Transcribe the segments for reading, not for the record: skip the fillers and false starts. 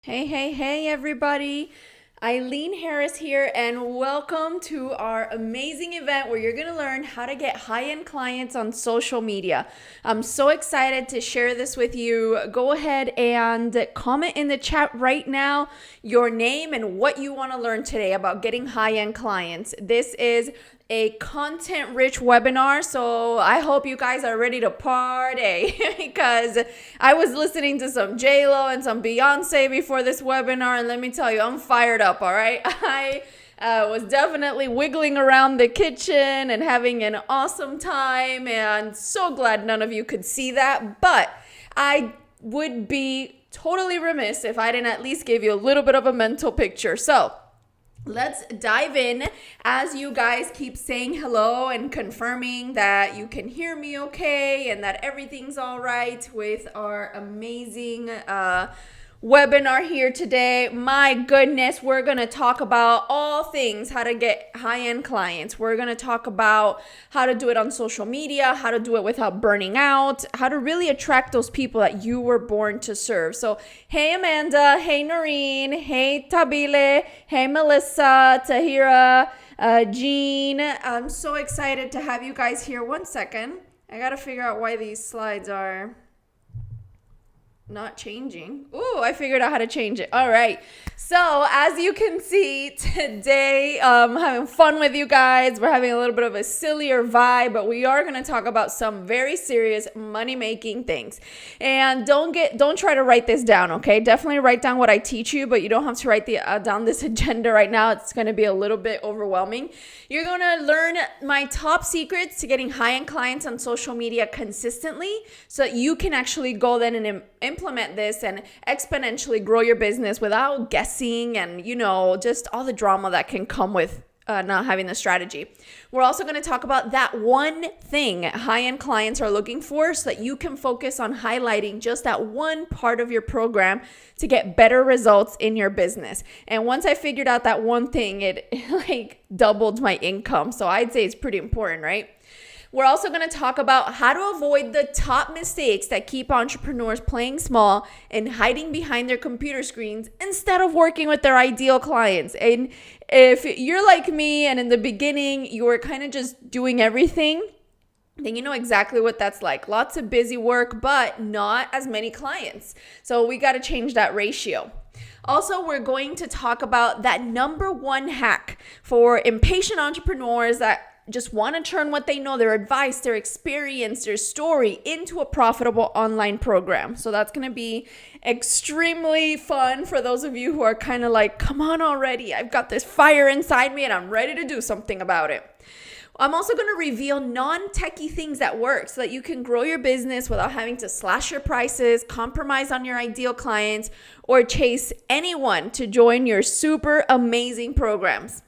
Hey, everybody. Ilean Harris here, and welcome to our amazing event where you're going to learn how to get high-end clients on social media. I'm so excited to share this with you. Go ahead and comment in the chat right now your name and what you want to learn today about getting high-end clients. This is a content-rich webinar, so I hope you guys are ready to party because I was listening to some J-Lo and some Beyonce before this webinar, and let me tell you, I'm fired up, all right? I was definitely wiggling around the kitchen and having an awesome time, and so glad none of you could see that, but I would be totally remiss if I didn't at least give you a little bit of a mental picture. So let's dive in as you guys keep saying hello and confirming that you can hear me okay and that everything's all right with our amazing webinar here today. My goodness, we're going to talk about all things how to get high-end clients. We're going to talk about how to do it on social media, how to do it without burning out, how to really attract those people that you were born to serve. So, hey Amanda, hey Noreen, hey Tabile, hey Melissa, Tahira, Jean. I'm so excited to have you guys here. One second. I got to figure out why these slides are not changing. Ooh, I figured out how to change it. All right. So as you can see today, having fun with you guys. We're having a little bit of a sillier vibe, but we are going to talk about some very serious money-making things. And don't try to write this down, okay? Definitely write down what I teach you, but you don't have to write down this agenda right now. It's going to be a little bit overwhelming. You're going to learn my top secrets to getting high-end clients on social media consistently so that you can actually go then and implement this and exponentially grow your business without guessing and, just all the drama that can come with not having the strategy. We're also going to talk about that one thing high-end clients are looking for so that you can focus on highlighting just that one part of your program to get better results in your business. And once I figured out that one thing, it like doubled my income. So I'd say it's pretty important, right? We're also going to talk about how to avoid the top mistakes that keep entrepreneurs playing small and hiding behind their computer screens instead of working with their ideal clients. And if you're like me and in the beginning you were kind of just doing everything, then you know exactly what that's like. Lots of busy work, but not as many clients. So we got to change that ratio. Also, we're going to talk about that number one hack for impatient entrepreneurs that just want to turn what they know, their advice, their experience, their story into a profitable online program. So that's going to be extremely fun for those of you who are kind of like, come on already. I've got this fire inside me and I'm ready to do something about it. I'm also going to reveal non-techie things that work so that you can grow your business without having to slash your prices, compromise on your ideal clients, or chase anyone to join your super amazing programs.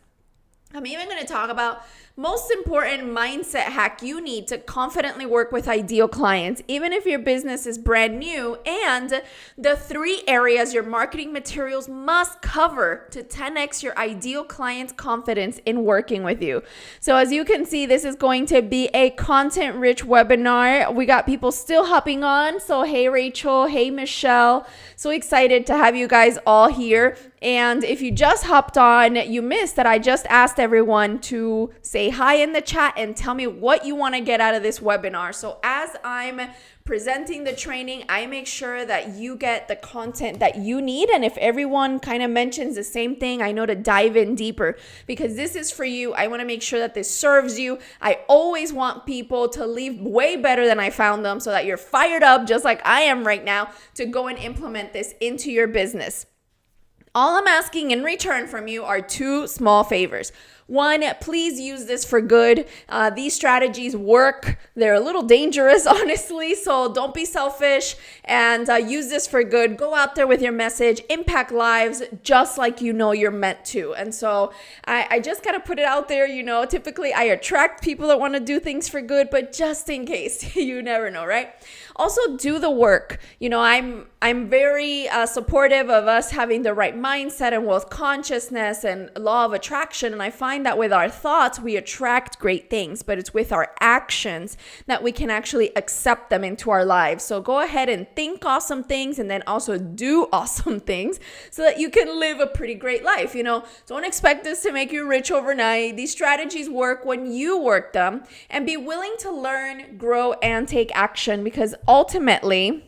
I'm even going to talk about most important mindset hack you need to confidently work with ideal clients, even if your business is brand new, and the 3 areas your marketing materials must cover to 10x your ideal client's confidence in working with you. So as you can see, this is going to be a content-rich webinar. We got people still hopping on. So hey, Rachel. Hey, Michelle. So excited to have you guys all here. And if you just hopped on, you missed that I just asked everyone to say hi in the chat and tell me what you want to get out of this webinar. So as I'm presenting the training, I make sure that you get the content that you need. And if everyone kind of mentions the same thing, I know to dive in deeper because this is for you. I want to make sure that this serves you. I always want people to leave way better than I found them so that you're fired up just like I am right now to go and implement this into your business. All I'm asking in return from you are 2 small favors. One, please use this for good. These strategies work. They're a little dangerous, honestly, so don't be selfish and use this for good. Go out there with your message, impact lives just like you know you're meant to. And so I just got to put it out there, typically I attract people that want to do things for good, but just in case, you never know, right? Also, do the work. I'm very supportive of us having the right mindset and wealth consciousness and law of attraction, and I find find that with our thoughts, we attract great things, but it's with our actions that we can actually accept them into our lives. So go ahead and think awesome things and then also do awesome things so that you can live a pretty great life. Don't expect this to make you rich overnight. These strategies work when you work them, and be willing to learn, grow, and take action, because ultimately,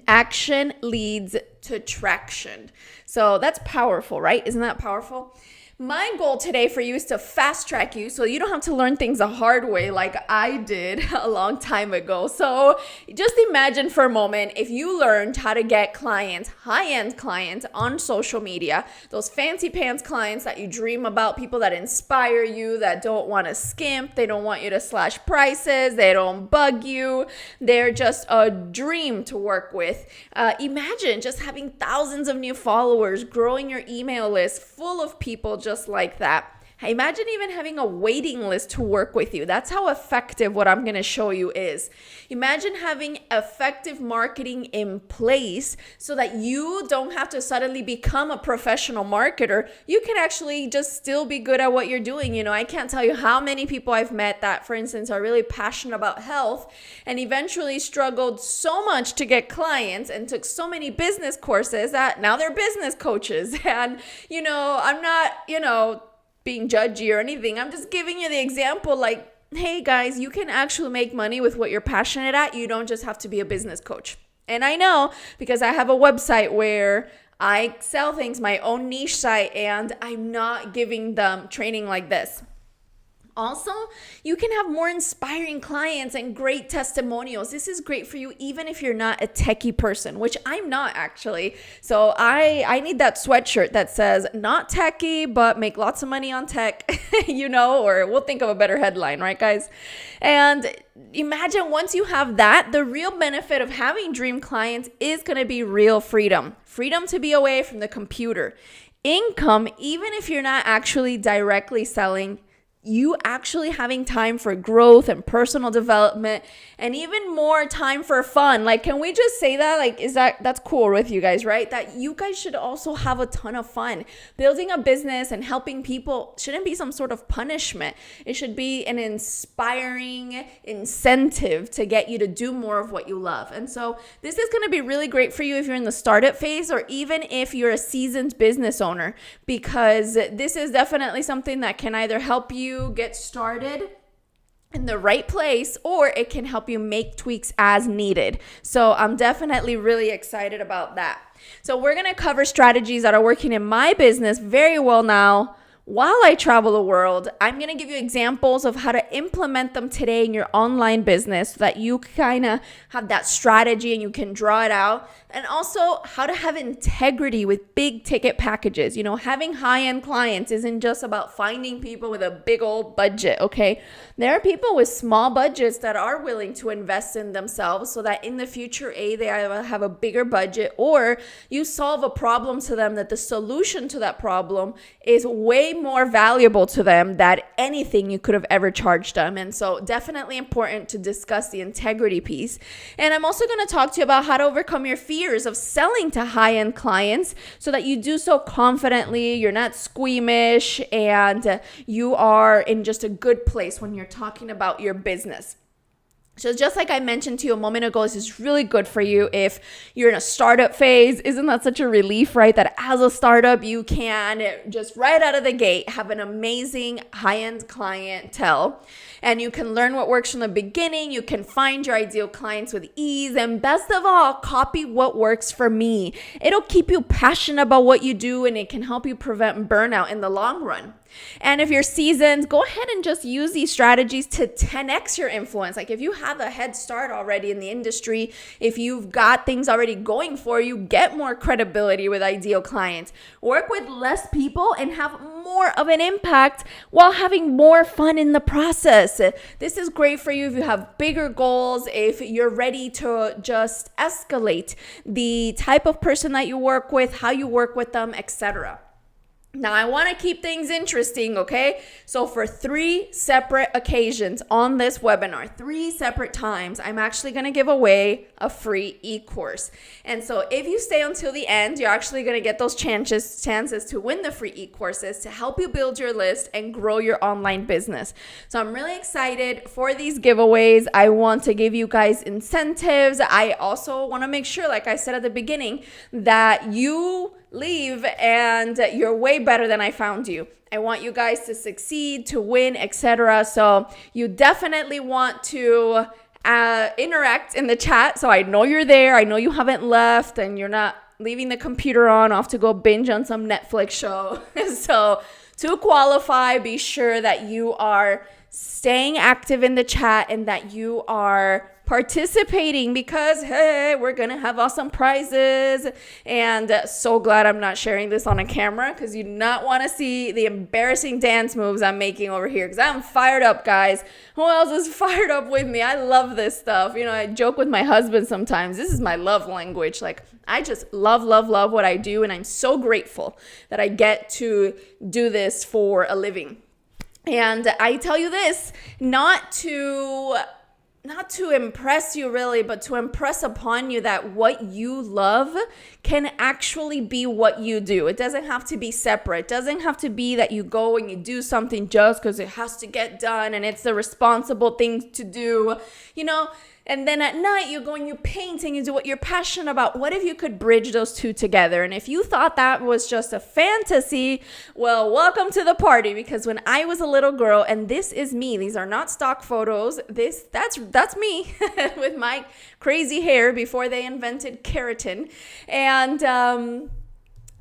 action leads to traction. So that's powerful, right? Isn't that powerful? My goal today for you is to fast track you so you don't have to learn things the hard way like I did a long time ago. So just imagine for a moment if you learned how to get clients, high-end clients on social media, those fancy pants clients that you dream about, people that inspire you, that don't want to skimp, they don't want you to slash prices, they don't bug you, they're just a dream to work with. Imagine just having thousands of new followers, growing your email list full of people just like that. Imagine even having a waiting list to work with you. That's how effective what I'm going to show you is. Imagine having effective marketing in place so that you don't have to suddenly become a professional marketer. You can actually just still be good at what you're doing. I can't tell you how many people I've met that, for instance, are really passionate about health and eventually struggled so much to get clients and took so many business courses that now they're business coaches. And, I'm not, being judgy or anything. I'm just giving you the example like, hey guys, you can actually make money with what you're passionate at. You don't just have to be a business coach. And I know because I have a website where I sell things, my own niche site, and I'm not giving them training like this. Also, you can have more inspiring clients and great testimonials. This is great for you even if you're not a techie person, which I'm not actually. So I need that sweatshirt that says not techie, but make lots of money on tech, or we'll think of a better headline, right, guys? And imagine once you have that, the real benefit of having dream clients is going to be real freedom. Freedom to be away from the computer. Income, even if you're not actually directly selling, you actually having time for growth and personal development and even more time for fun. Like, can we just say that? Like, that's cool with you guys, right? That you guys should also have a ton of fun. Building a business and helping people shouldn't be some sort of punishment. It should be an inspiring incentive to get you to do more of what you love. And so this is going to be really great for you if you're in the startup phase or even if you're a seasoned business owner, because this is definitely something that can either help you get started in the right place or it can help you make tweaks as needed. So I'm definitely really excited about that. So we're going to cover strategies that are working in my business very well now. While I travel the world, I'm going to give you examples of how to implement them today in your online business so that you kind of have that strategy and you can draw it out. And also how to have integrity with big ticket packages. Having high-end clients isn't just about finding people with a big old budget, okay? There are people with small budgets that are willing to invest in themselves so that in the future, they either have a bigger budget or you solve a problem to them that the solution to that problem is way more valuable to them than anything you could have ever charged them. And so definitely important to discuss the integrity piece. And I'm also going to talk to you about how to overcome your fears of selling to high-end clients so that you do so confidently, you're not squeamish, and you are in just a good place when you're talking about your business. So just like I mentioned to you a moment ago, this is really good for you if you're in a startup phase. Isn't that such a relief, right? That as a startup, you can just right out of the gate have an amazing high-end clientele. And you can learn what works from the beginning. You can find your ideal clients with ease. And best of all, copy what works for me. It'll keep you passionate about what you do and it can help you prevent burnout in the long run. And if you're seasoned, go ahead and just use these strategies to 10x your influence. Like if you have a head start already in the industry, if you've got things already going for you, get more credibility with ideal clients. Work with less people and have more of an impact while having more fun in the process. This is great for you if you have bigger goals, if you're ready to just escalate the type of person that you work with, how you work with them, etc. Now, I want to keep things interesting, okay? So for 3 separate occasions on this webinar, 3 separate times, I'm actually going to give away a free e-course. And so if you stay until the end, you're actually going to get those chances to win the free e-courses to help you build your list and grow your online business. So I'm really excited for these giveaways. I want to give you guys incentives. I also want to make sure, like I said at the beginning, that you leave and you're way better than I found you. I want you guys to succeed, to win, etc. So you definitely want to interact in the chat. So I know you're there. I know you haven't left and you're not leaving the computer on off to go binge on some Netflix show. So to qualify, be sure that you are staying active in the chat and that you are participating, because hey, we're gonna have awesome prizes. And so glad I'm not sharing this on a camera, because you do not want to see the embarrassing dance moves I'm making over here, because I'm fired up, guys. Who else is fired up with me? I love this stuff. You know, I joke with my husband sometimes, this is my love language. Like, I just love what I do, and I'm so grateful that I get to do this for a living. And I tell you this, not to impress you really, but to impress upon you that what you love can actually be what you do. It doesn't have to be separate. It doesn't have to be that you go and you do something just because it has to get done and it's the responsible thing to do, you know. And then at night you go and you paint and you do what you're passionate about. What if you could bridge those two together? And if you thought that was just a fantasy, well, welcome to the party, because when I was a little girl, and this is me, these are not stock photos, that's me with my crazy hair before they invented keratin. And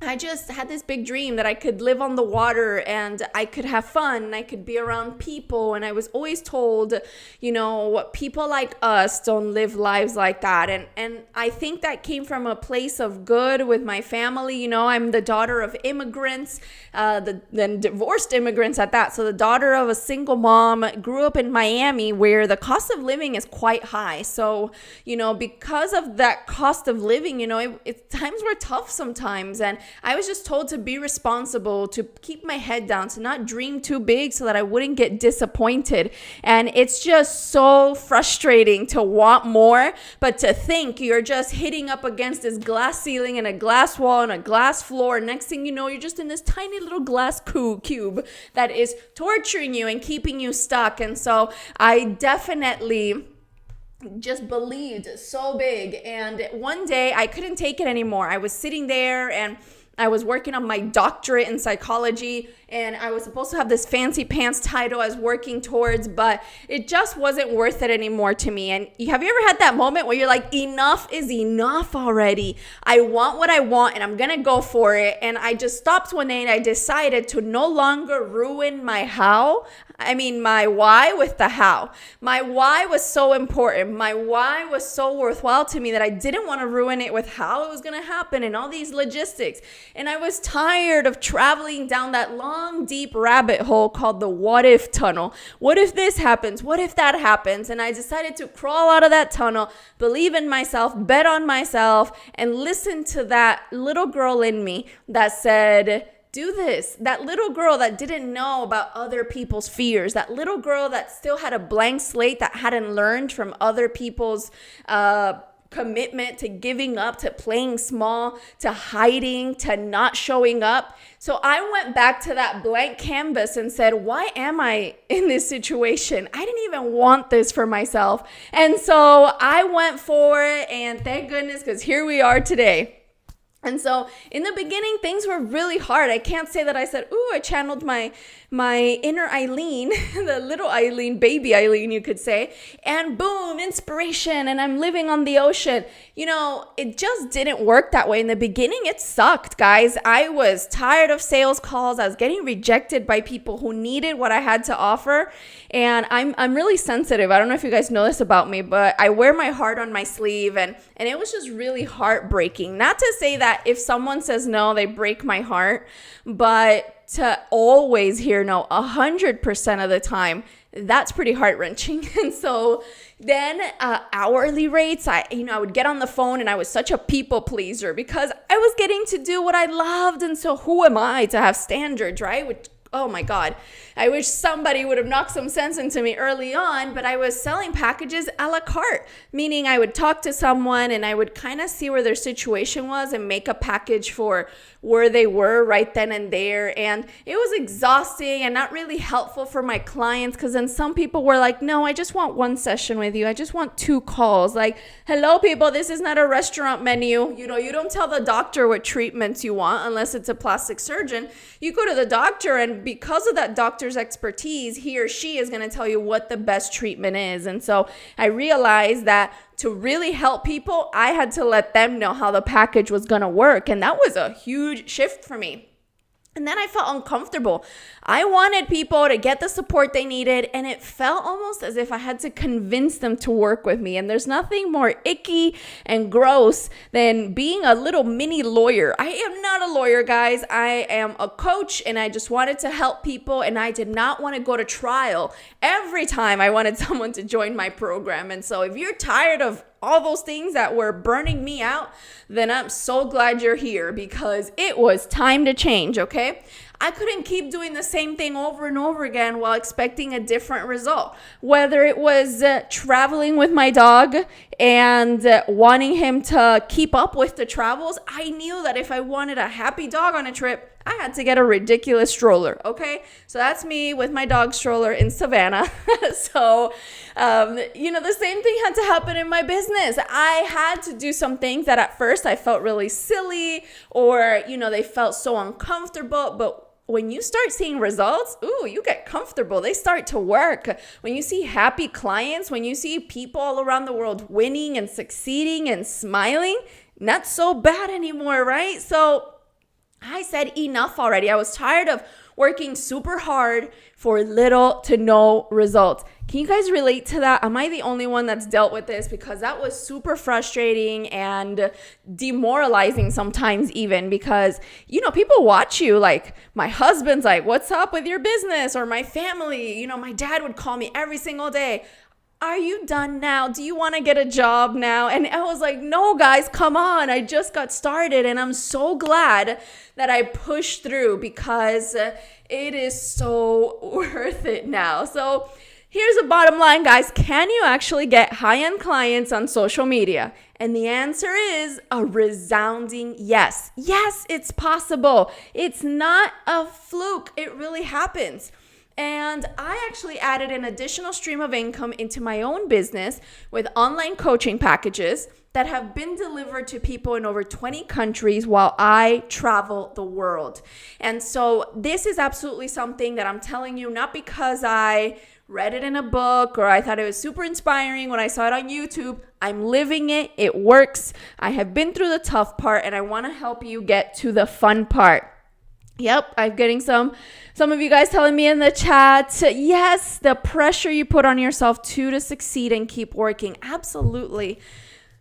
I just had this big dream that I could live on the water and I could have fun and I could be around people. And I was always told, you know, people like us don't live lives like that. And I think that came from a place of good with my family. You know, I'm the daughter of immigrants, then divorced immigrants at that. So the daughter of a single mom, grew up in Miami where the cost of living is quite high. So, you know, because of that cost of living, you know, times were tough sometimes. And I was just told to be responsible, to keep my head down, to not dream too big so that I wouldn't get disappointed. And it's just so frustrating to want more, but to think you're just hitting up against this glass ceiling and a glass wall and a glass floor. Next thing you know, you're just in this tiny little glass cube that is torturing you and keeping you stuck. And so I definitely just believed so big. And one day I couldn't take it anymore. I was sitting there and I was working on my doctorate in psychology, and I was supposed to have this fancy pants title I was working towards, but it just wasn't worth it anymore to me. And have you ever had that moment where you're like, enough is enough already? I want what I want and I'm gonna go for it. And I just stopped one day and I decided to no longer ruin my why with the how. My why was so important. My why was so worthwhile to me that I didn't want to ruin it with how it was going to happen and all these logistics. And I was tired of traveling down that long, deep rabbit hole called the what if tunnel. What if this happens? What if that happens? And I decided to crawl out of that tunnel, believe in myself, bet on myself, and listen to that little girl in me that said, do this. That little girl that didn't know about other people's fears, that little girl that still had a blank slate, that hadn't learned from other people's commitment to giving up, to playing small, to hiding, to not showing up. So I went back to that blank canvas and said, why am I in this situation? I didn't even want this for myself. And so I went for it, and thank goodness, because here we are today. And so in the beginning, things were really hard. I can't say that I said, ooh, I channeled my inner Ilean, the little Ilean, baby Ilean, you could say, and boom, inspiration, and I'm living on the ocean. You know, it just didn't work that way. In the beginning, it sucked, guys. I was tired of sales calls. I was getting rejected by people who needed what I had to offer. And I'm really sensitive. I don't know if you guys know this about me, but I wear my heart on my sleeve, and it was just really heartbreaking. Not to say that if someone says no, they break my heart, but to always hear no 100% of the time, that's pretty heart-wrenching. And so then hourly rates, I would get on the phone and I was such a people pleaser because I was getting to do what I loved. And so who am I to have standards, right? Which, oh my God, I wish somebody would have knocked some sense into me early on, but I was selling packages a la carte, meaning I would talk to someone and I would kind of see where their situation was and make a package for where they were right then and there. And it was exhausting and not really helpful for my clients because then some people were like, no, I just want one session with you. I just want 2 calls. Like, hello, people, this is not a restaurant menu. You don't tell the doctor what treatments you want unless it's a plastic surgeon. You go to the doctor, and because of that doctor's expertise, he or she is going to tell you what the best treatment is. And so I realized that to really help people, I had to let them know how the package was going to work. And that was a huge shift for me. And then I felt uncomfortable. I wanted people to get the support they needed, and it felt almost as if I had to convince them to work with me. And there's nothing more icky and gross than being a little mini lawyer. I am not a lawyer, guys. I am a coach, and I just wanted to help people, and I did not want to go to trial every time I wanted someone to join my program. And so if you're tired of all those things that were burning me out, then I'm so glad you're here because it was time to change, okay? I couldn't keep doing the same thing over and over again while expecting a different result. Whether it was traveling with my dog and wanting him to keep up with the travels, I knew that if I wanted a happy dog on a trip, I had to get a ridiculous stroller, okay? So that's me with my dog stroller in Savannah. So, the same thing had to happen in my business. I had to do some things that at first I felt really silly or, they felt so uncomfortable, but when you start seeing results, you get comfortable. They start to work. When you see happy clients, when you see people all around the world winning and succeeding and smiling, not so bad anymore, right? So I said enough already. I was tired of working super hard for little to no results. Can you guys relate to that? Am I the only one that's dealt with this? Because that was super frustrating and demoralizing sometimes even because, people watch you. Like my husband's like, what's up with your business? Or my family, my dad would call me every single day. Are you done now? Do you want to get a job now? And I was like, no, guys, come on. I just got started. And I'm so glad that I pushed through because it is so worth it now. So here's the bottom line, guys. Can you actually get high-end clients on social media? And the answer is a resounding yes. Yes, it's possible. It's not a fluke. It really happens. And I actually added an additional stream of income into my own business with online coaching packages that have been delivered to people in over 20 countries while I travel the world. And so this is absolutely something that I'm telling you, not because I read it in a book or I thought it was super inspiring when I saw it on YouTube. I'm living it. It works. I have been through the tough part and I want to help you get to the fun part. Yep, I'm getting some of you guys telling me in the chat, yes, the pressure you put on yourself to succeed and keep working. Absolutely.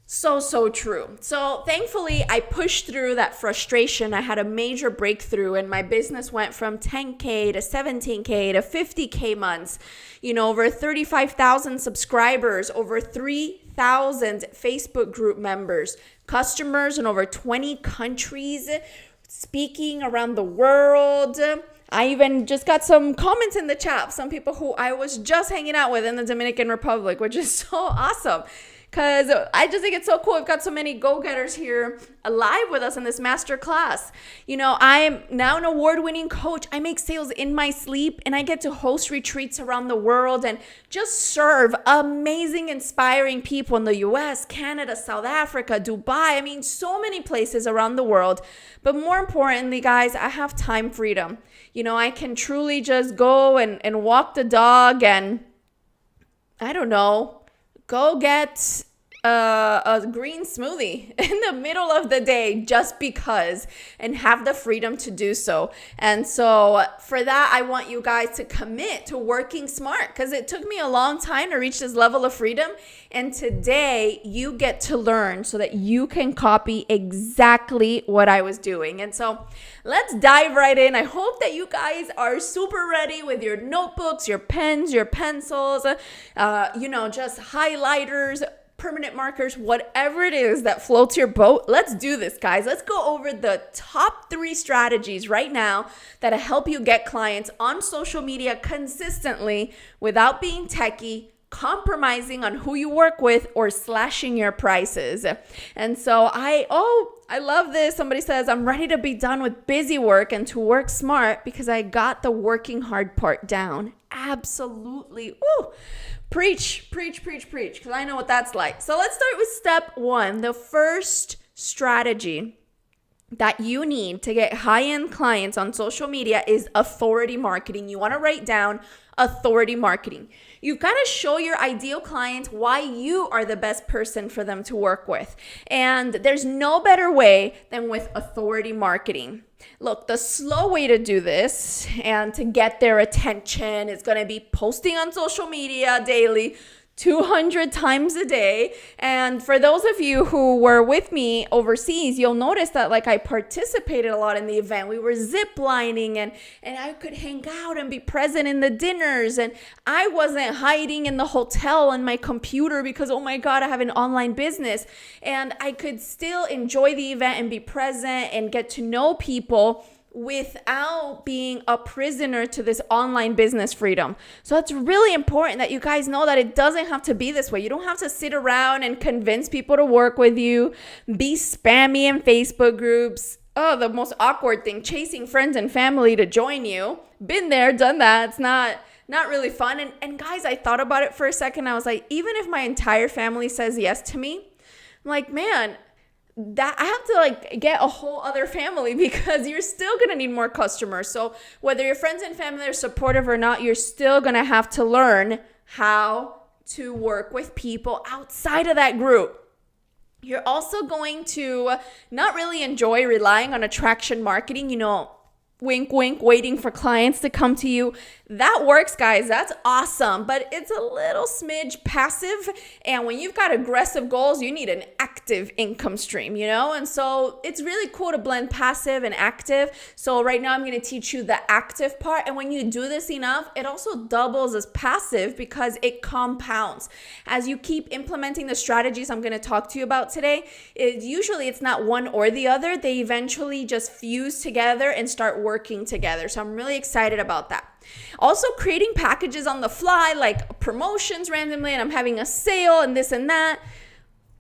So true. So thankfully, I pushed through that frustration. I had a major breakthrough and my business went from 10K to 17K to 50K months, over 35,000 subscribers, over 3,000 Facebook group members, customers in over 20 countries, speaking around the world. I even just got some comments in the chat, some people who I was just hanging out with in the Dominican Republic, which is so awesome because I just think it's so cool. We've got so many go-getters here alive with us in this master class. I'm now an award-winning coach. I make sales in my sleep and I get to host retreats around the world and just serve amazing, inspiring people in the US, Canada, South Africa, Dubai. So many places around the world. But more importantly, guys, I have time freedom. I can truly just go and walk the dog and, I don't know, go get a green smoothie in the middle of the day just because, and have the freedom to do so. And so for that, I want you guys to commit to working smart, because it took me a long time to reach this level of freedom. And today you get to learn so that you can copy exactly what I was doing. And so let's dive right in. I hope that you guys are super ready with your notebooks, your pens, your pencils, just highlighters, permanent markers, whatever it is that floats your boat. Let's do this, guys. Let's go over the top 3 strategies right now that help you get clients on social media consistently without being techie, compromising on who you work with, or slashing your prices. And so I love this. Somebody says, I'm ready to be done with busy work and to work smart because I got the working hard part down. Absolutely. Woo. Preach, because I know what that's like. So let's start with step 1. The first strategy that you need to get high-end clients on social media is authority marketing. You want to write down authority marketing. You've got to show your ideal client why you are the best person for them to work with. And there's no better way than with authority marketing. Look, the slow way to do this and to get their attention is going to be posting on social media daily, 200 times a day. And for those of you who were with me overseas, you'll notice that I participated a lot in the event. We were zip lining and I could hang out and be present in the dinners. And I wasn't hiding in the hotel on my computer because, oh my God, I have an online business. And I could still enjoy the event and be present and get to know people without being a prisoner to this online business freedom. So it's really important that you guys know that it doesn't have to be this way. You don't have to sit around and convince people to work with you, be spammy in Facebook groups. Oh, the most awkward thing, chasing friends and family to join you. Been there, done that. It's not really fun. And guys, I thought about it for a second. I was like, even if my entire family says yes to me, I'm like, man, that I have to get a whole other family, because you're still going to need more customers. So whether your friends and family are supportive or not, you're still going to have to learn how to work with people outside of that group. You're also going to not really enjoy relying on attraction marketing, wink, wink, waiting for clients to come to you. That works, guys. That's awesome. But it's a little smidge passive. And when you've got aggressive goals, you need an active income stream, And so it's really cool to blend passive and active. So right now I'm going to teach you the active part. And when you do this enough, it also doubles as passive because it compounds. As you keep implementing the strategies I'm going to talk to you about today, it's not one or the other. They eventually just fuse together and start working together. So I'm really excited about that. Also, creating packages on the fly, like promotions randomly, and I'm having a sale and this and that.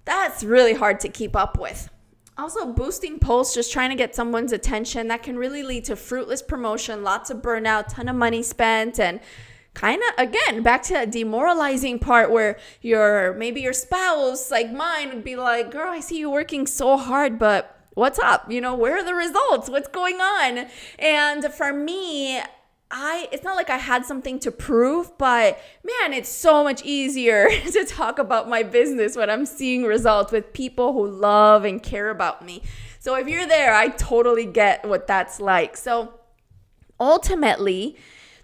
That's really hard to keep up with. Also, boosting posts, just trying to get someone's attention, that can really lead to fruitless promotion, lots of burnout, ton of money spent, and kind of, again, back to that demoralizing part where maybe your spouse, like mine, would be like, girl, I see you working so hard, but what's up? Where are the results? What's going on? And for me, it's not like I had something to prove, but man, it's so much easier to talk about my business when I'm seeing results with people who love and care about me. So if you're there, I totally get what that's like. So ultimately,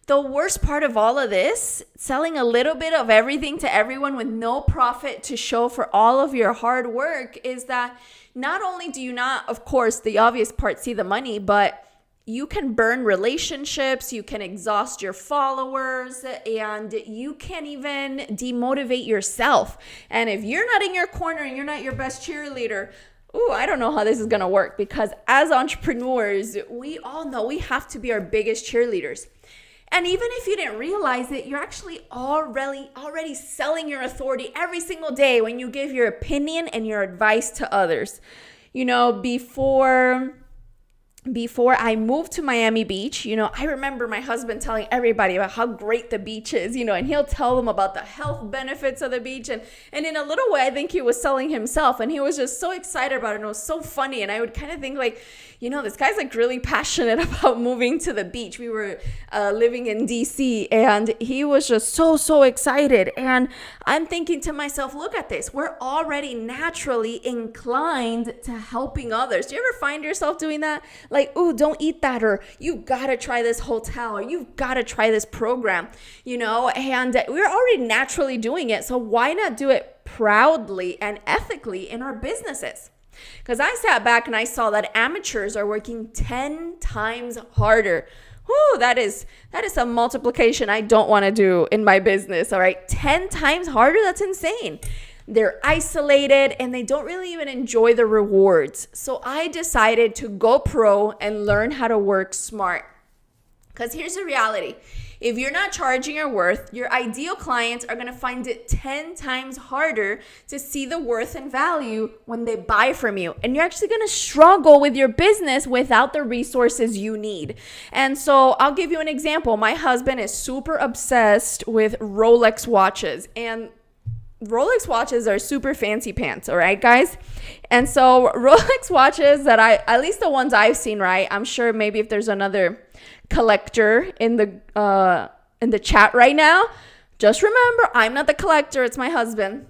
the worst part of all of this, selling a little bit of everything to everyone with no profit to show for all of your hard work, is that not only do you not, of course, the obvious part, see the money, but you can burn relationships, you can exhaust your followers, and you can even demotivate yourself. And if you're not in your corner and you're not your best cheerleader, I don't know how this is going to work, because as entrepreneurs, we all know we have to be our biggest cheerleaders. And even if you didn't realize it, you're actually already selling your authority every single day when you give your opinion and your advice to others. Before before I moved to Miami Beach, I remember my husband telling everybody about how great the beach is, and he'll tell them about the health benefits of the beach. And in a little way, I think he was selling himself, and he was just so excited about it. And it was so funny. And I would kind of think like, this guy's like really passionate about moving to the beach. We were living in DC, and he was just so excited. And I'm thinking to myself, look at this. We're already naturally inclined to helping others. Do you ever find yourself doing that? Like, oh, don't eat that, or you gotta try this hotel, or you've gotta try this program, and we're already naturally doing it. So why not do it proudly and ethically in our businesses? Because I sat back and I saw that amateurs are working 10 times harder. Whew, that is a multiplication I don't want to do in my business. All right, 10 times harder. That's insane. They're isolated and they don't really even enjoy the rewards. So I decided to go pro and learn how to work smart. Because here's the reality. If you're not charging your worth, your ideal clients are going to find it 10 times harder to see the worth and value when they buy from you. And you're actually going to struggle with your business without the resources you need. And so I'll give you an example. My husband is super obsessed with Rolex watches, and Rolex watches are super fancy pants, all right, guys? And so Rolex watches that at least the ones I've seen, right? I'm sure maybe if there's another collector in the chat right now, just remember, I'm not the collector, it's my husband.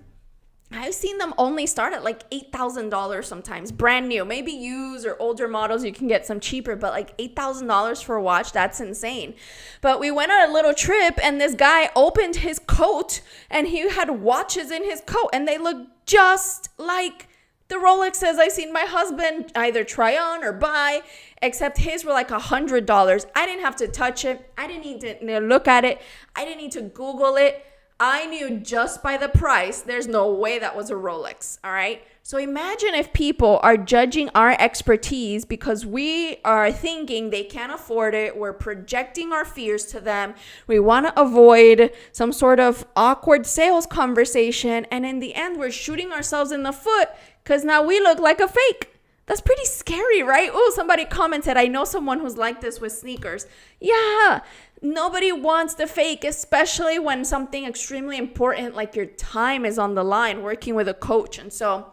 I've seen them only start at like $8,000 sometimes, brand new. Maybe used or older models, you can get some cheaper, but like $8,000 for a watch, that's insane. But we went on a little trip, and this guy opened his coat, and he had watches in his coat, and they looked just like the Rolexes I've seen my husband either try on or buy, except his were like $100. I didn't have to touch it. I didn't need to look at it. I didn't need to Google it. I knew just by the price, there's no way that was a Rolex, all right? So imagine if people are judging our expertise because we are thinking they can't afford it. We're projecting our fears to them. We want to avoid some sort of awkward sales conversation. And in the end, we're shooting ourselves in the foot because now we look like a fake. That's pretty scary, right? Oh, somebody commented, I know someone who's like this with sneakers. Yeah, nobody wants the fake, especially when something extremely important like your time is on the line, working with a coach. And so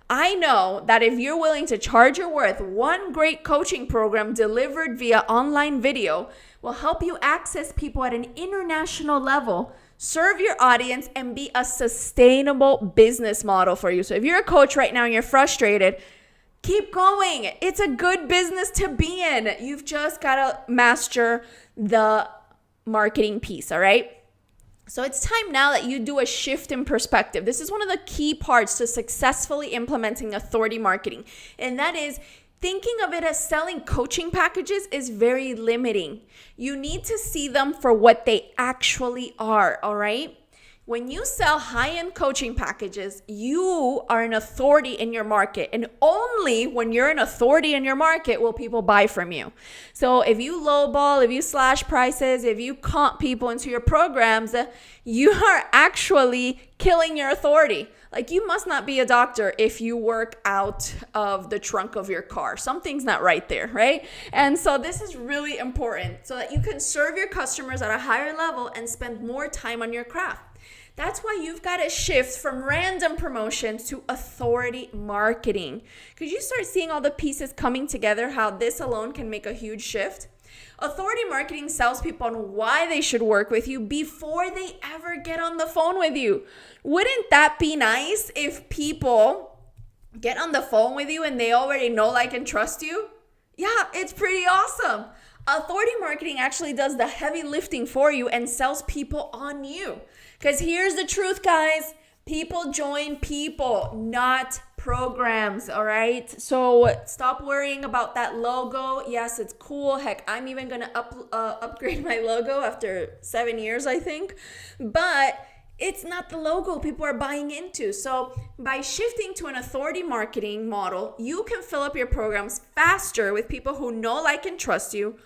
I know that if you're willing to charge your worth, one great coaching program delivered via online video will help you access people at an international level, serve your audience, and be a sustainable business model for you. So if you're a coach right now and you're frustrated, keep going. It's a good business to be in. You've just got to master the marketing piece, all right? So it's time now that you do a shift in perspective. This is one of the key parts to successfully implementing authority marketing. And that is thinking of it as selling coaching packages is very limiting. You need to see them for what they actually are, all right? When you sell high-end coaching packages, you are an authority in your market. And only when you're an authority in your market will people buy from you. So if you lowball, if you slash prices, if you comp people into your programs, you are actually killing your authority. Like, you must not be a doctor if you work out of the trunk of your car. Something's not right there, right? And so this is really important so that you can serve your customers at a higher level and spend more time on your craft. That's why you've got to shift from random promotions to authority marketing. Because you start seeing all the pieces coming together, how this alone can make a huge shift. Authority marketing sells people on why they should work with you before they ever get on the phone with you. Wouldn't that be nice if people get on the phone with you and they already know, like, and trust you? Yeah, it's pretty awesome. Authority marketing actually does the heavy lifting for you and sells people on you. Because here's the truth, guys. People join people, not programs, all right? So stop worrying about that logo. Yes, it's cool. Heck, I'm even going to upgrade my logo after 7 years, I think. But it's not the logo people are buying into. So by shifting to an authority marketing model, you can fill up your programs faster with people who know, like, and trust you,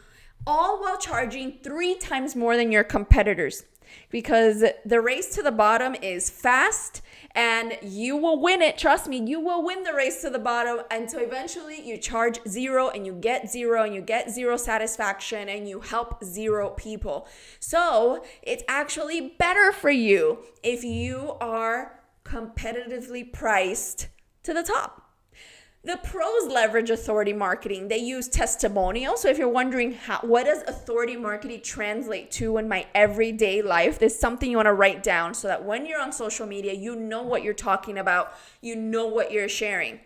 all while charging 3 times more than your competitors. because the race to the bottom is fast and you will win it. Trust me, you will win the race to the bottom. And so eventually you charge zero and you get zero satisfaction and you help zero people. So it's actually better for you if you are competitively priced to the top. The pros leverage authority marketing. They use testimonials. So if you're wondering what does authority marketing translate to in my everyday life, this is something you want to write down so that when you're on social media, you know what you're talking about, you know what you're sharing.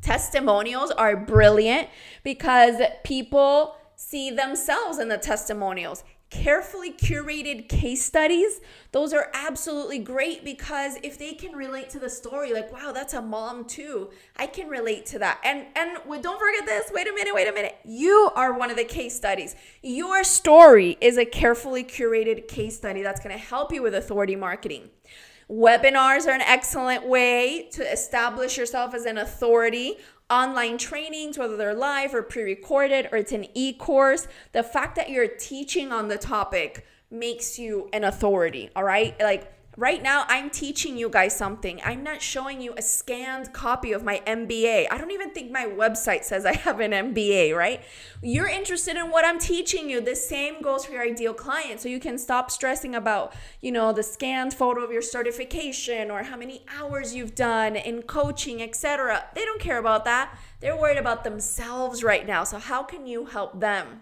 Testimonials are brilliant because people see themselves in the testimonials. Carefully curated case studies, those are absolutely great because if they can relate to the story, like, wow, that's a mom too, I can relate to that. And don't forget this, wait a minute. You are one of the case studies. Your story is a carefully curated case study that's going to help you with authority marketing. Webinars are an excellent way to establish yourself as an authority. Online trainings, whether they're live or pre-recorded or it's an e-course, the fact that you're teaching on the topic makes you an authority, all right? Like right now, I'm teaching you guys something. I'm not showing you a scanned copy of my MBA. I don't even think my website says I have an MBA, right? You're interested in what I'm teaching you. The same goes for your ideal client. So you can stop stressing about, the scanned photo of your certification or how many hours you've done in coaching, etc. They don't care about that. They're worried about themselves right now. So how can you help them?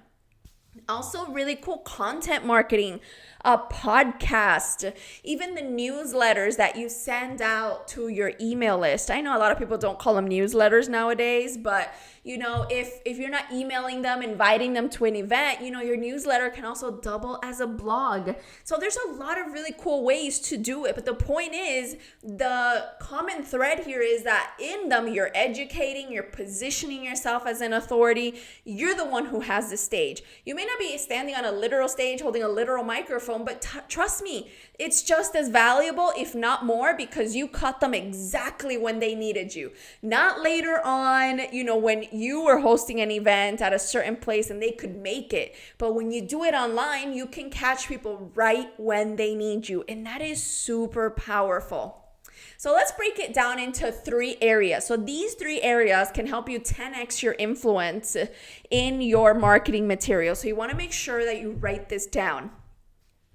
Also, really cool content marketing, a podcast, even the newsletters that you send out to your email list. I know a lot of people don't call them newsletters nowadays, but if you're not emailing them, inviting them to an event, your newsletter can also double as a blog. So there's a lot of really cool ways to do it. But the point is, the common thread here is that in them, you're educating, you're positioning yourself as an authority. You're the one who has the stage. You may not be standing on a literal stage holding a literal microphone, but trust me, it's just as valuable, if not more, because you caught them exactly when they needed you. Not later on, when you were hosting an event at a certain place and they could make it. But when you do it online, you can catch people right when they need you. And that is super powerful. So let's break it down into 3 areas. So these 3 areas can help you 10x your influence in your marketing material. So you want to make sure that you write this down.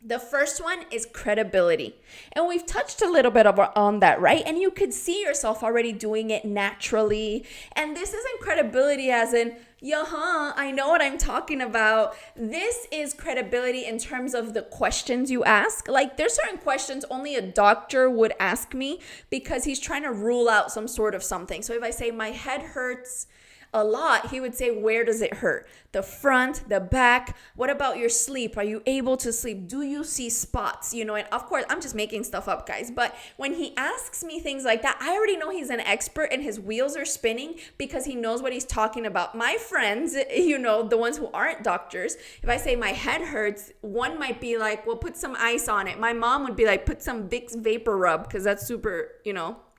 The first one is credibility. And we've touched a little bit on that, right? And you could see yourself already doing it naturally. And this isn't credibility as in, I know what I'm talking about. This is credibility in terms of the questions you ask. Like there's certain questions only a doctor would ask me because he's trying to rule out some sort of something. So if I say my head hurts a lot, he would say, where does it hurt? The front, the back. What about your sleep? Are you able to sleep? Do you see spots? And of course, I'm just making stuff up, guys. But when he asks me things like that, I already know he's an expert and his wheels are spinning because he knows what he's talking about. My friends, the ones who aren't doctors, if I say my head hurts, one might be like, well, put some ice on it. My mom would be like, put some Vicks Vapor Rub because that's super,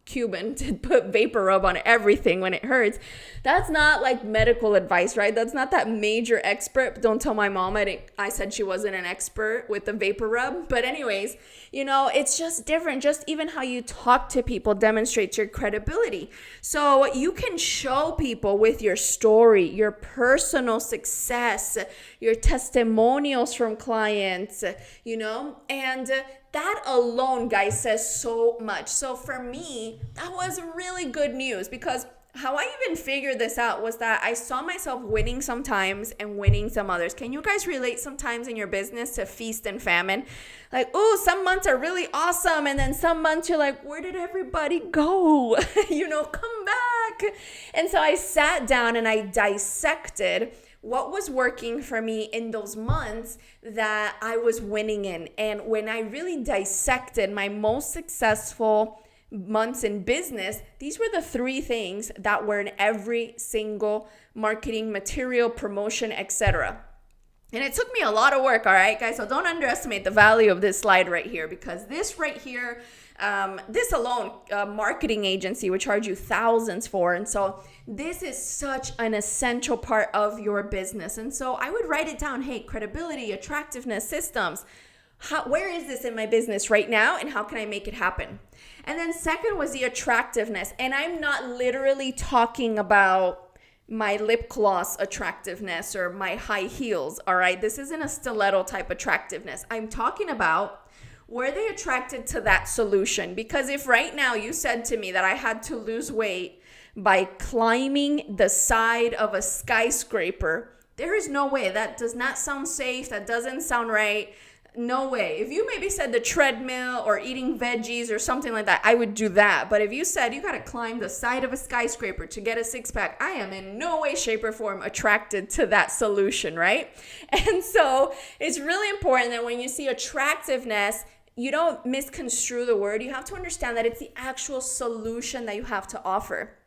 Cuban to put vapor rub on everything when it hurts. That's not like medical advice, right? That's not that major expert. But don't tell my mom I said she wasn't an expert with the vapor rub. But anyways, it's just different. Just even how you talk to people demonstrates your credibility. So you can show people with your story, your personal success, your testimonials from clients, and that alone, guys, says so much. So for me, that was really good news because how I even figured this out was that I saw myself winning sometimes and winning some others. Can you guys relate sometimes in your business to feast and famine? Like, oh, some months are really awesome. And then some months you're like, where did everybody go? Come back. And so I sat down and I dissected what was working for me in those months that I was winning in. And when I really dissected my most successful months in business, these were the 3 things that were in every single marketing material, promotion, etc. And it took me a lot of work, all right, guys? So don't underestimate the value of this slide right here because this right here, this alone, a marketing agency would charge you thousands for. And so this is such an essential part of your business. And so I would write it down, hey, credibility, attractiveness, systems. Where is this in my business right now, and how can I make it happen? And then second was the attractiveness. And I'm not literally talking about my lip gloss attractiveness or my high heels, all right? This isn't a stiletto type attractiveness. I'm talking about, were they attracted to that solution? Because if right now you said to me that I had to lose weight by climbing the side of a skyscraper, there is no way. That does not sound safe. That doesn't sound right. No way. If you maybe said the treadmill or eating veggies or something like that, I would do that. But if you said you got to climb the side of a skyscraper to get a six-pack, I am in no way, shape, or form attracted to that solution, right? And so it's really important that when you see attractiveness, you don't misconstrue the word. You have to understand that it's the actual solution that you have to offer.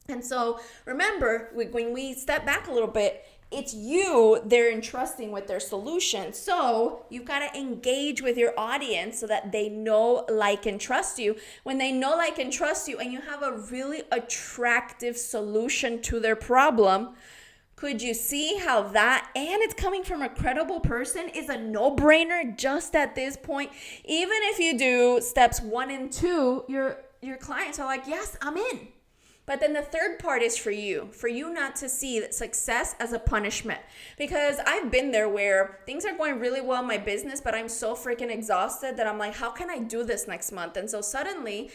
And so remember, when we step back a little bit, it's you they're entrusting with their solution. So you've got to engage with your audience so that they know, like, and trust you. When they know, like, and trust you, and you have a really attractive solution to their problem, could you see how that, and it's coming from a credible person, is a no-brainer just at this point? Even if you do steps 1 and 2, your clients are like, yes, I'm in. But then the third part is for you not to see that success as a punishment. Because I've been there where things are going really well in my business, but I'm so freaking exhausted that I'm like, how can I do this next month? And so suddenly,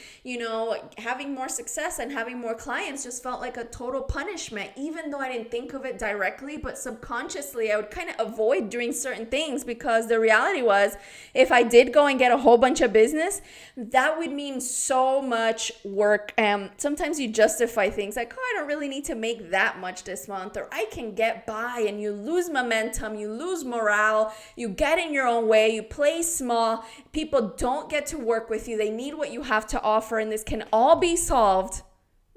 having more success and having more clients just felt like a total punishment, even though I didn't think of it directly, but subconsciously I would kind of avoid doing certain things, because the reality was, if I did go and get a whole bunch of business, that would mean so much work. Sometimes you justify things like, oh, I don't really need to make that much this month, or I can get by, and you lose momentum, you lose morale, you get in your own way, you play small, people don't get to work with you, they need what you have to offer, and this can all be solved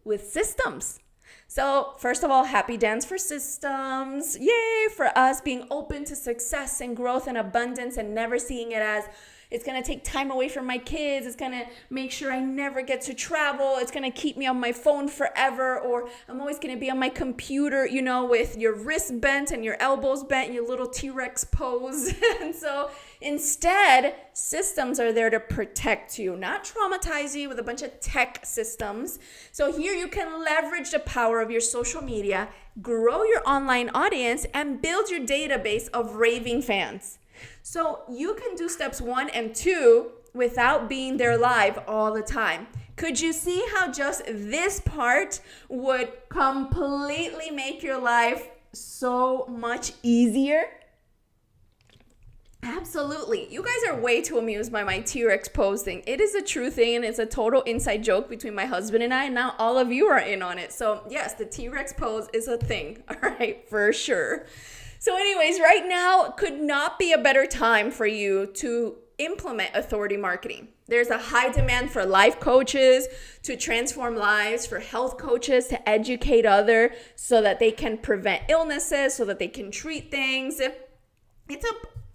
with systems. So first of all, happy dance for systems. Yay for us being open to success and growth and abundance, and never seeing it as, it's going to take time away from my kids. It's going to make sure I never get to travel. It's going to keep me on my phone forever. Or I'm always going to be on my computer, with your wrists bent and your elbows bent and your little T-Rex pose. And so instead, systems are there to protect you, not traumatize you with a bunch of tech systems. So here you can leverage the power of your social media, grow your online audience, and build your database of raving fans. So you can do steps 1 and 2 without being there live all the time. Could you see how just this part would completely make your life so much easier? Absolutely. You guys are way too amused by my T-Rex pose thing. It is a true thing, and it's a total inside joke between my husband and I, and now all of you are in on it. So yes, the T-Rex pose is a thing, all right, for sure. So anyways, right now could not be a better time for you to implement authority marketing. There's a high demand for life coaches to transform lives, for health coaches to educate others so that they can prevent illnesses, so that they can treat things. It's a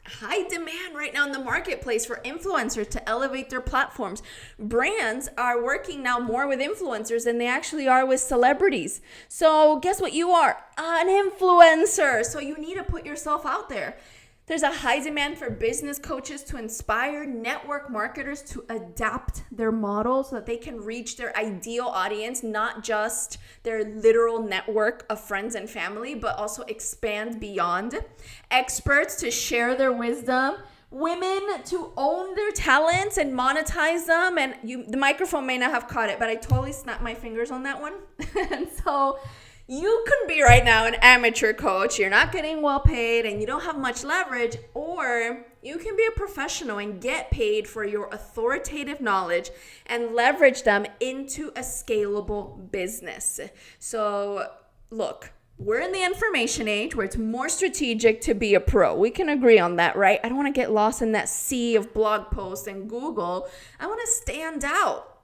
high demand right now in the marketplace for influencers to elevate their platforms. Brands are working now more with influencers than they actually are with celebrities. So guess what you are? An influencer. So you need to put yourself out there. There's a high demand for business coaches to inspire network marketers to adapt their model so that they can reach their ideal audience, not just their literal network of friends and family, but also expand beyond. Experts to share their wisdom. Women to own their talents and monetize them. And the microphone may not have caught it, but I totally snapped my fingers on that one. And so you can be right now an amateur coach. You're not getting well paid and you don't have much leverage, or you can be a professional and get paid for your authoritative knowledge and leverage them into a scalable business. So look, we're in the information age where it's more strategic to be a pro. We can agree on that, right? I don't want to get lost in that sea of blog posts and Google. I want to stand out.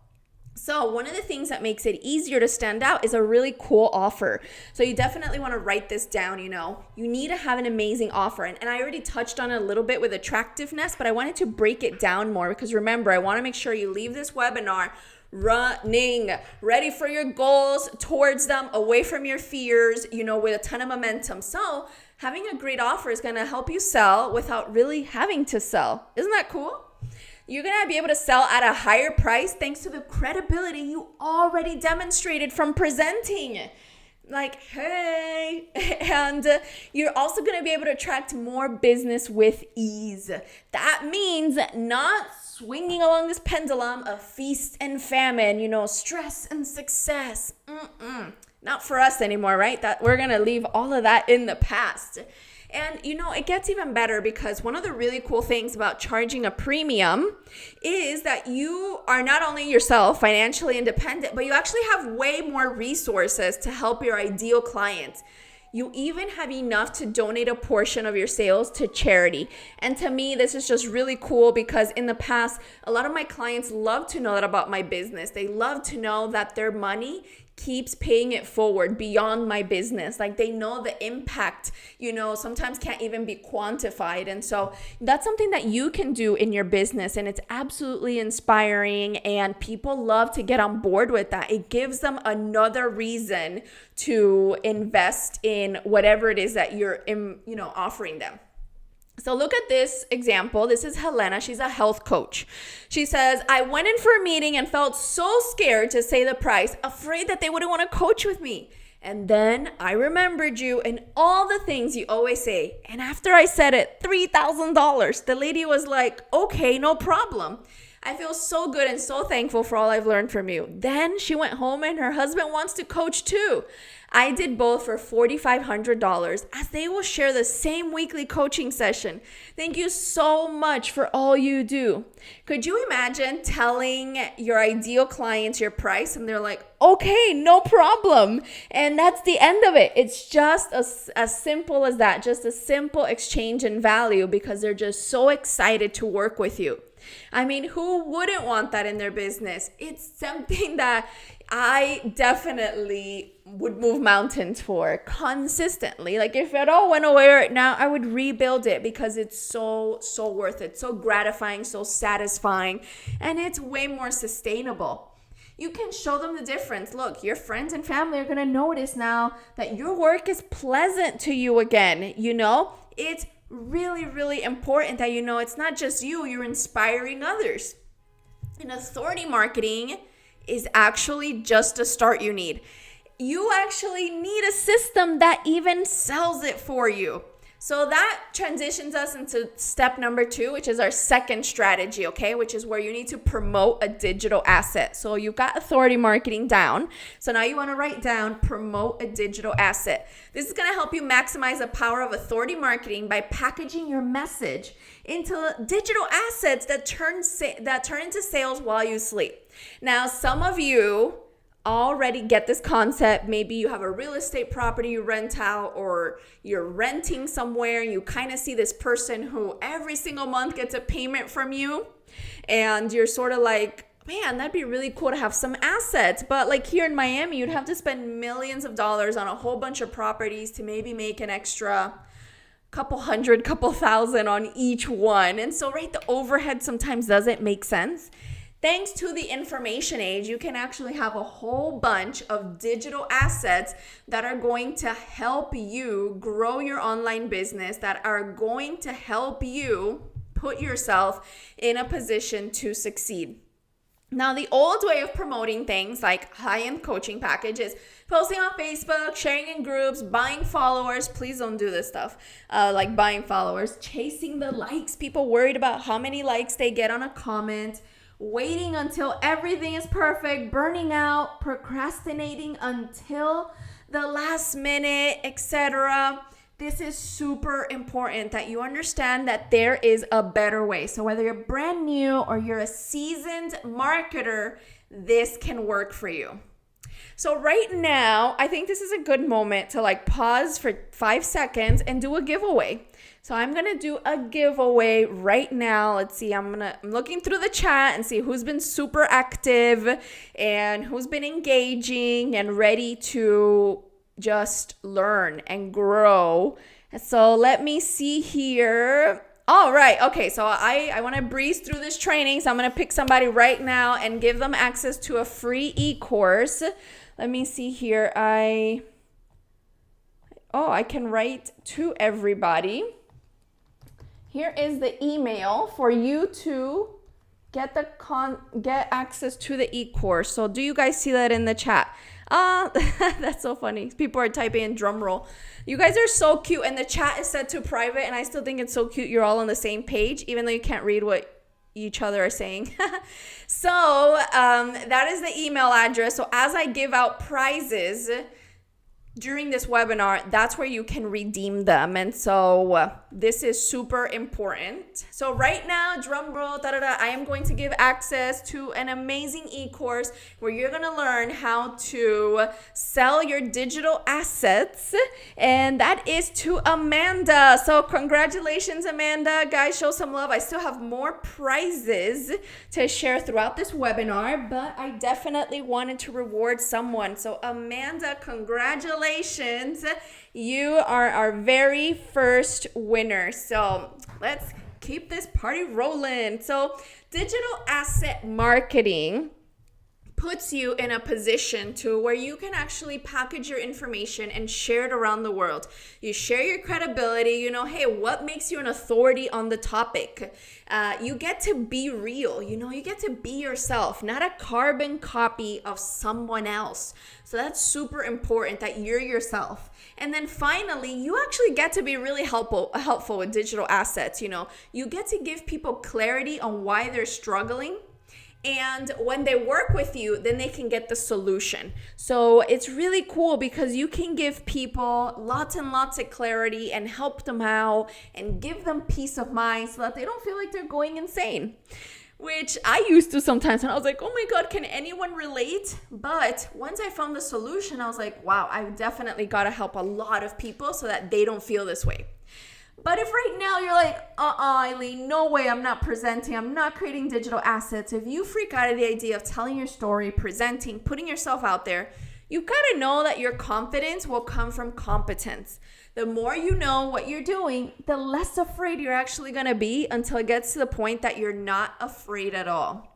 So one of the things that makes it easier to stand out is a really cool offer. So you definitely want to write this down. You need to have an amazing offer. And I already touched on it a little bit with attractiveness, but I wanted to break it down more because remember, I want to make sure you leave this webinar running, ready for your goals, towards them, away from your fears, with a ton of momentum. So Having a great offer is going to help you sell without really having to sell. Isn't that cool? You're going to be able to sell at a higher price thanks to the credibility you already demonstrated from presenting. Like, hey, and you're also going to be able to attract more business with ease. That means not swinging along this pendulum of feast and famine, stress and success. Not for us anymore, right? That we're going to leave all of that in the past. And, it gets even better because one of the really cool things about charging a premium is that you are not only yourself financially independent, but you actually have way more resources to help your ideal clients. You even have enough to donate a portion of your sales to charity. And to me, this is just really cool because in the past, a lot of my clients love to know that about my business. They love to know that their money keeps paying it forward beyond my business. Like they know the impact, sometimes can't even be quantified. And so that's something that you can do in your business. And it's absolutely inspiring. And people love to get on board with that. It gives them another reason to invest in whatever it is that you're, offering them. So look at this example. This is Helena. She's a health coach. She says, I went in for a meeting and felt so scared to say the price, afraid that they wouldn't want to coach with me. And then I remembered you and all the things you always say. And after I said it, $3,000, the lady was like, okay, no problem. I feel so good and so thankful for all I've learned from you. Then she went home and her husband wants to coach too. I did both for $4,500 as they will share the same weekly coaching session. Thank you so much for all you do. Could you imagine telling your ideal clients your price and they're like, okay, no problem. And that's the end of it. It's just as simple as that, just a simple exchange in value because they're just so excited to work with you. I mean, who wouldn't want that in their business? It's something that I definitely would move mountains for consistently. Like if it all went away right now, I would rebuild it because it's so worth it, so gratifying, so satisfying, and it's way more sustainable. You can show them the difference. Look, your friends and family are going to notice now that your work is pleasant to you again. It's really, really important that it's not just you're inspiring others. And authority marketing is actually just a start you need. You actually need a system that even sells it for you. So that transitions us into step number 2, which is our second strategy, okay? Which is where you need to promote a digital asset. So you've got authority marketing down. So now you want to write down promote a digital asset. This is going to help you maximize the power of authority marketing by packaging your message into digital assets that turn into sales while you sleep. Now, some of you already get this concept. Maybe you have a real estate property you rent out, or you're renting somewhere and you kind of see this person who every single month gets a payment from you, and you're sort of like, man, that'd be really cool to have some assets. But like here in Miami, you'd have to spend millions of dollars on a whole bunch of properties to maybe make an extra couple thousand on each one. And so, right, the overhead sometimes doesn't make sense. Thanks to the information age, you can actually have a whole bunch of digital assets that are going to help you grow your online business, that are going to help you put yourself in a position to succeed. Now, the old way of promoting things like high-end coaching packages, posting on Facebook, sharing in groups, buying followers. Please don't do this stuff, like buying followers, chasing the likes. People worried about how many likes they get on a comment, waiting until everything is perfect, burning out, procrastinating until the last minute, etc. This is super important that you understand that there is a better way. So whether you're brand new or you're a seasoned marketer, this can work for you. So right now, I think this is a good moment to pause for 5 seconds and do a giveaway. So I'm going to do a giveaway right now. Let's see, I'm looking through the chat and see who's been super active and who's been engaging and ready to just learn and grow. So let me see here. All right. Okay. So I want to breeze through this training. So I'm going to pick somebody right now and give them access to a free e-course. Let me see here. Oh, I can write to everybody. Here is the email for you to get access to the e-course. So do you guys see that in the chat? That's so funny. People are typing in drum roll. You guys are so cute, and the chat is set to private, and I still think it's so cute you're all on the same page, even though you can't read what each other are saying. So that is the email address. So as I give out prizes during this webinar, that's where you can redeem them. And so this is super important. So right now, drum roll, I am going to give access to an amazing e-course where you're going to learn how to sell your digital assets. And that is to Amanda. So congratulations, Amanda. Guys, show some love. I still have more prizes to share throughout this webinar, but I definitely wanted to reward someone. So Amanda, congratulations. You are our very first winner. So let's keep this party rolling. So digital asset marketing puts you in a position to where you can actually package your information and share it around the world. You share your credibility, you know, hey, what makes you an authority on the topic? You get to be real, you know, you get to be yourself, not a carbon copy of someone else. So that's super important that you're yourself. And then finally, you actually get to be really helpful with digital assets. You know, you get to give people clarity on why they're struggling. And when they work with you, then they can get the solution. So it's really cool because you can give people lots and lots of clarity and help them out and give them peace of mind so that they don't feel like they're going insane, which I used to sometimes. And I was like, oh my God, can anyone relate? But once I found the solution, I was like, wow, I definitely got to help a lot of people so that they don't feel this way. But if right now you're like, Ilean, no way, I'm not presenting, I'm not creating digital assets. If you freak out at the idea of telling your story, presenting, putting yourself out there, you've got to know that your confidence will come from competence. The more you know what you're doing, the less afraid you're actually going to be until it gets to the point that you're not afraid at all.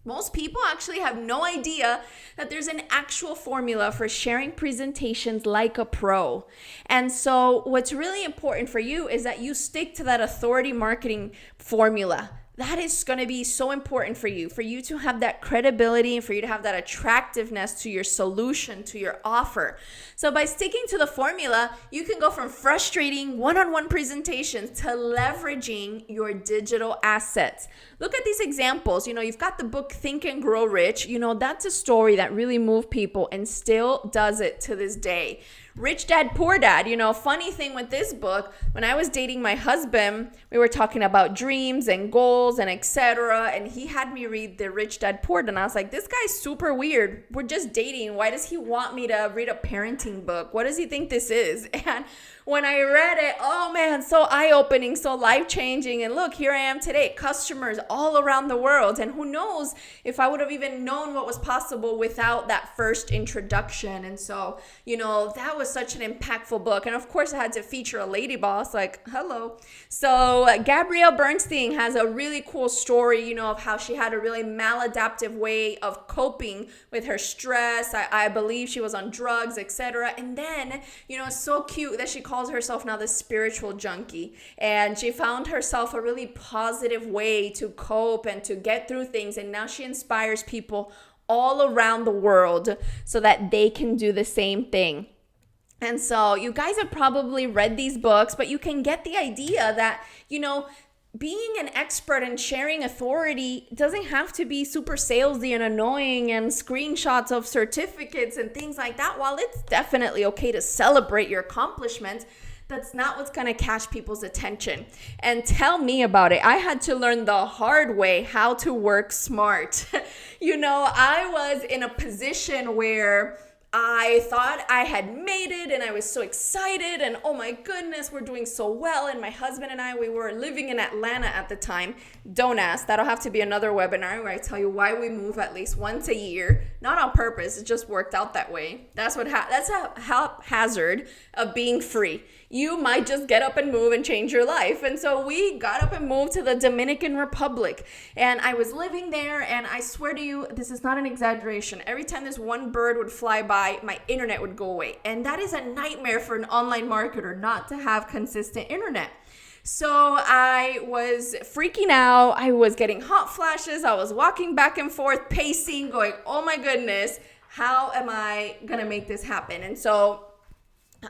Most people actually have no idea that there's an actual formula for sharing presentations like a pro. And so what's really important for you is that you stick to that authority marketing formula. That is going to be so important for you to have that credibility and for you to have that attractiveness to your solution, to your offer. So by sticking to the formula, you can go from frustrating one-on-one presentations to leveraging your digital assets. Look at these examples. You know, you've got the book Think and Grow Rich. You know, that's a story that really moved people and still does it to this day. Rich Dad, Poor Dad. You know, funny thing with this book, when I was dating my husband, we were talking about dreams and goals and etc. And he had me read the Rich Dad, Poor Dad. And I was like, this guy's super weird. We're just dating. Why does he want me to read a parenting book? What does he think this is? And when I read it, oh man, so eye-opening, so life-changing. And look, here I am today, customers all around the world. And who knows if I would have even known what was possible without that first introduction. And so, you know, that was such an impactful book. And of course, I had to feature a lady boss, like, hello. So Gabrielle Bernstein has a really cool story, you know, of how she had a really maladaptive way of coping with her stress. I believe she was on drugs, etc. And then, you know, it's so cute that she calls herself now the spiritual junkie, and she found herself a really positive way to cope and to get through things, and now she inspires people all around the world so that they can do the same thing. And so you guys have probably read these books, but you can get the idea that, you know, being an expert and sharing authority doesn't have to be super salesy and annoying and screenshots of certificates and things like that. While it's definitely okay to celebrate your accomplishments, that's not what's going to catch people's attention. And tell me about it. I had to learn the hard way how to work smart. You know, I was in a position where I thought I had made it and I was so excited and oh my goodness, we're doing so well. And my husband and I, we were living in Atlanta at the time. Don't ask, that'll have to be another webinar where I tell you why we move at least once a year. Not on purpose, it just worked out that way. That's a haphazard of being free. you might just get up and move and change your life. And so we got up and moved to the Dominican Republic. And I was living there, and I swear to you, this is not an exaggeration. Every time this one bird would fly by, my internet would go away. And that is a nightmare for an online marketer, not to have consistent internet. So I was freaking out. I was getting hot flashes. I was walking back and forth, pacing, going, oh my goodness, how am I going to make this happen? And so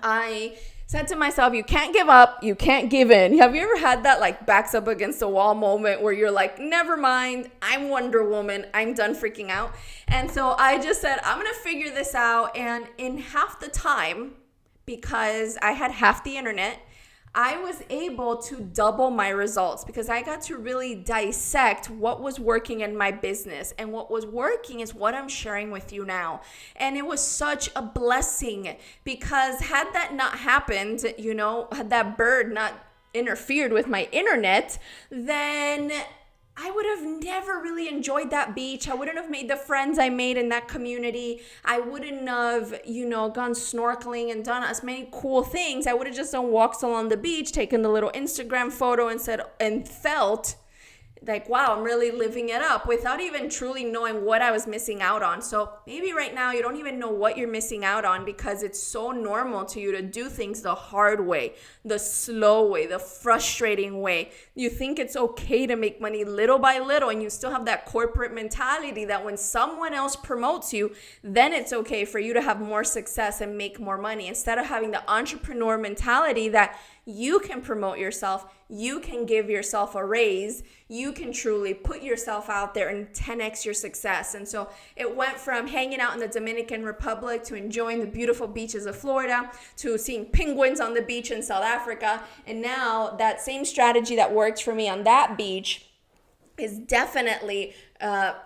I said to myself, you can't give up. You can't give in. Have you ever had that like backs up against the wall moment where you're like, never mind, I'm Wonder Woman. I'm done freaking out. And so I just said, I'm going to figure this out. And in half the time, because I had half the internet, I was able to double my results because I got to really dissect what was working in my business. And what was working is what I'm sharing with you now. And it was such a blessing because had that not happened, had that bird not interfered with my internet, then I would have never really enjoyed that beach. I wouldn't have made the friends I made in that community. I wouldn't have, gone snorkeling and done as many cool things. I would have just done walks along the beach, taken the little Instagram photo and felt like, wow, I'm really living it up without even truly knowing what I was missing out on. So maybe right now you don't even know what you're missing out on because it's so normal to you to do things the hard way, the slow way, the frustrating way. You think it's okay to make money little by little, and you still have that corporate mentality that when someone else promotes you, then it's okay for you to have more success and make more money, instead of having the entrepreneur mentality that you can promote yourself, you can give yourself a raise, you can truly put yourself out there and 10x your success. And so it went from hanging out in the Dominican Republic to enjoying the beautiful beaches of Florida to seeing penguins on the beach in South Africa. And now that same strategy that works for me on that beach is definitely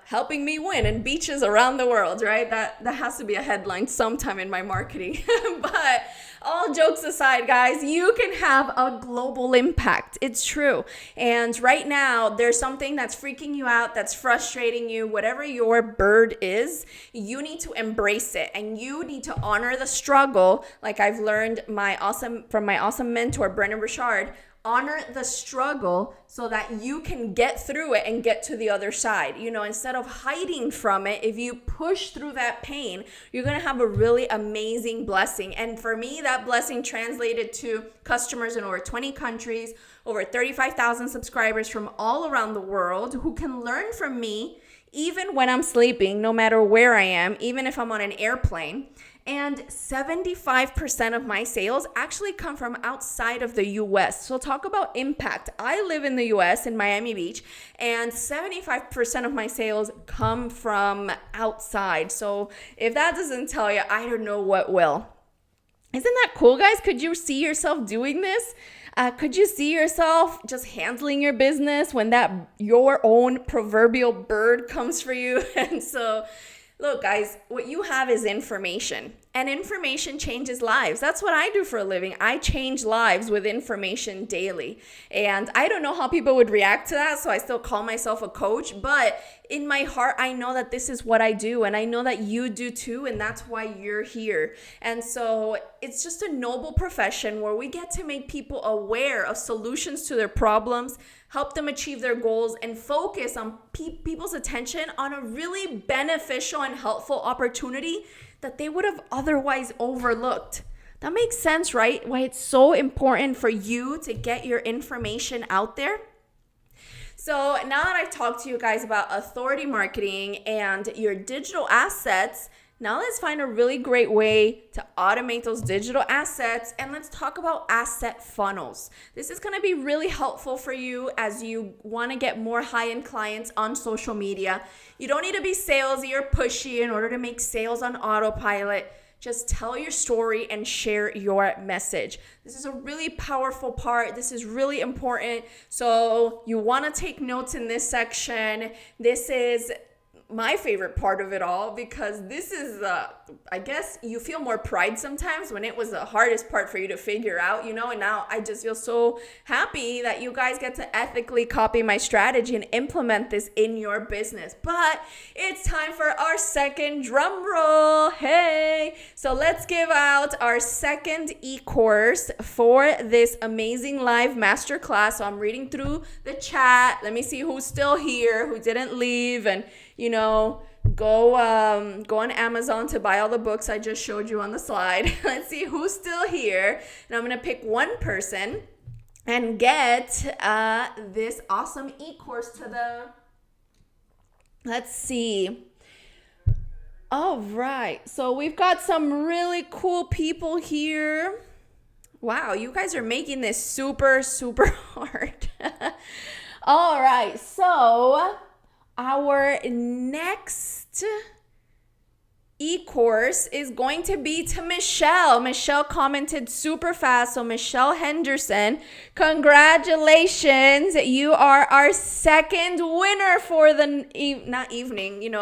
helping me win in beaches around the world, right? That has to be a headline sometime in my marketing. But all jokes aside, guys, you can have a global impact. It's true. And right now, there's something that's freaking you out, that's frustrating you, whatever your bird is, you need to embrace it. And you need to honor the struggle, like I've learned from my awesome mentor, Brennan Richard. Honor the struggle so that you can get through it and get to the other side. Instead of hiding from it, if you push through that pain, you're going to have a really amazing blessing. And for me, that blessing translated to customers in over 20 countries, over 35,000 subscribers from all around the world who can learn from me even when I'm sleeping, no matter where I am, even if I'm on an airplane. And 75% of my sales actually come from outside of the US. So talk about impact. I live in the US in Miami Beach, and 75% of my sales come from outside. So if that doesn't tell you, I don't know what will. Isn't that cool, guys? Could you see yourself doing this? Could you see yourself just handling your business when your own proverbial bird comes for you? And so look, guys, what you have is information, and information changes lives. That's what I do for a living. I change lives with information daily. And I don't know how people would react to that, so I still call myself a coach. But in my heart, I know that this is what I do, and I know that you do too, and that's why you're here. And so it's just a noble profession where we get to make people aware of solutions to their problems, help them achieve their goals, and focus on people's attention on a really beneficial and helpful opportunity that they would have otherwise overlooked. That makes sense, right? Why it's so important for you to get your information out there. So now that I've talked to you guys about authority marketing and your digital assets, now let's find a really great way to automate those digital assets, and let's talk about asset funnels. This is going to be really helpful for you as you want to get more high-end clients on social media. You don't need to be salesy or pushy in order to make sales on autopilot. Just tell your story and share your message. This is a really powerful part. This is really important. So you want to take notes in this section. This is my favorite part of it all, because this is, I guess you feel more pride sometimes when it was the hardest part for you to figure out, and now I just feel so happy that you guys get to ethically copy my strategy and implement this in your business. But it's time for our second drum roll. Hey, so let's give out our second e-course for this amazing live masterclass. So I'm reading through the chat. Let me see who's still here, who didn't leave, and go on Amazon to buy all the books I just showed you on the slide. Let's see who's still here. And I'm going to pick one person and get this awesome e-course to them. Let's see. All right. So we've got some really cool people here. Wow, you guys are making this super, super hard. All right. So our next e-course is going to be to Michelle. Michelle commented super fast. So Michelle Henderson, congratulations. You are our second winner for the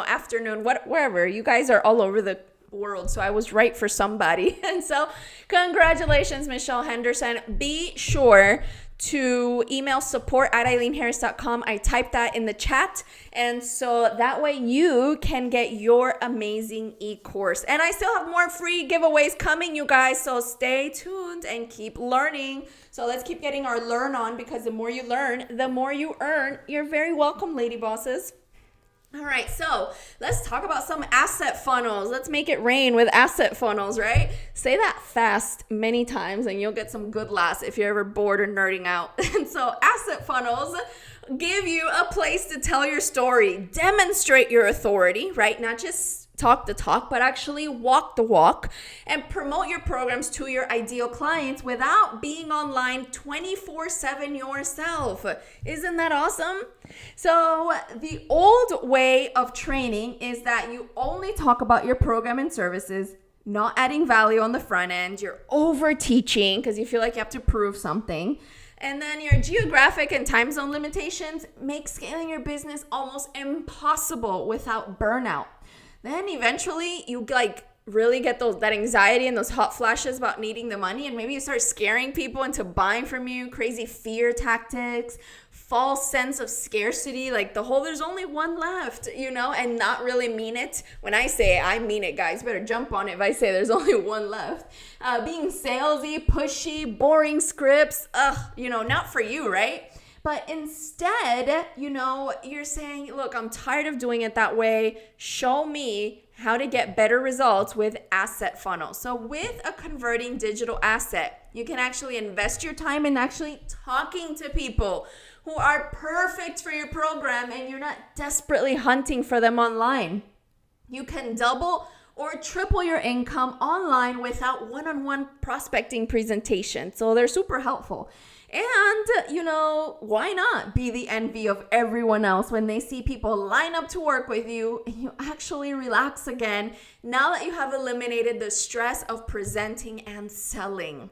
afternoon, wherever. You guys are all over the world, so I was right for somebody. And so congratulations, Michelle Henderson. Be sure to email support@ileanharris.com. I typed that in the chat, and so that way you can get your amazing e-course. And I still have more free giveaways coming, you guys, so stay tuned and keep learning. So let's keep getting our learn on, because the more you learn, the more you earn. You're very welcome, lady bosses. All right, so let's talk about some asset funnels. Let's make it rain with asset funnels, right? Say that fast many times and you'll get some good laughs if you're ever bored or nerding out. And so asset funnels give you a place to tell your story, demonstrate your authority, right? Not just talk the talk, but actually walk the walk, and promote your programs to your ideal clients without being online 24/7 yourself. Isn't that awesome? So the old way of training is that you only talk about your program and services, not adding value on the front end. You're over teaching because you feel like you have to prove something. And then your geographic and time zone limitations make scaling your business almost impossible without burnout. Then eventually you really get that anxiety and those hot flashes about needing the money, and maybe you start scaring people into buying from you, crazy fear tactics, false sense of scarcity, like there's only one left, and not really mean it. When I say it, I mean it, guys. Better jump on it if I say there's only one left. Being salesy, pushy, boring scripts, not for you, right? But instead, you're saying, look, I'm tired of doing it that way. Show me how to get better results with asset funnels. So with a converting digital asset, you can actually invest your time in actually talking to people who are perfect for your program, and you're not desperately hunting for them online. You can double or triple your income online without one-on-one prospecting presentation. So they're super helpful. And, why not be the envy of everyone else when they see people line up to work with you and you actually relax again now that you have eliminated the stress of presenting and selling?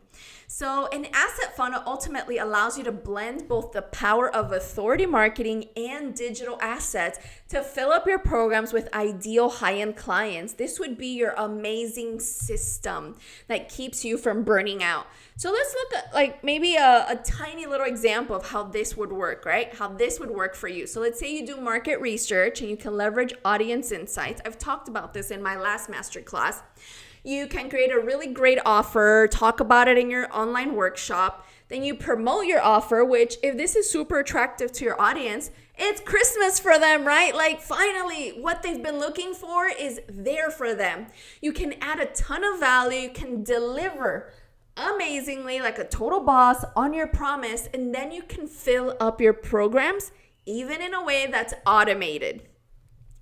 So an asset funnel ultimately allows you to blend both the power of authority marketing and digital assets to fill up your programs with ideal high-end clients. This would be your amazing system that keeps you from burning out. So let's look at maybe a tiny little example of how this would work, right? How this would work for you. So let's say you do market research and you can leverage audience insights. I've talked about this in my last masterclass. You can create a really great offer, talk about it in your online workshop. Then you promote your offer, which if this is super attractive to your audience, it's Christmas for them, right? Finally, what they've been looking for is there for them. You can add a ton of value. You can deliver amazingly like a total boss on your promise, and then you can fill up your programs even in a way that's automated.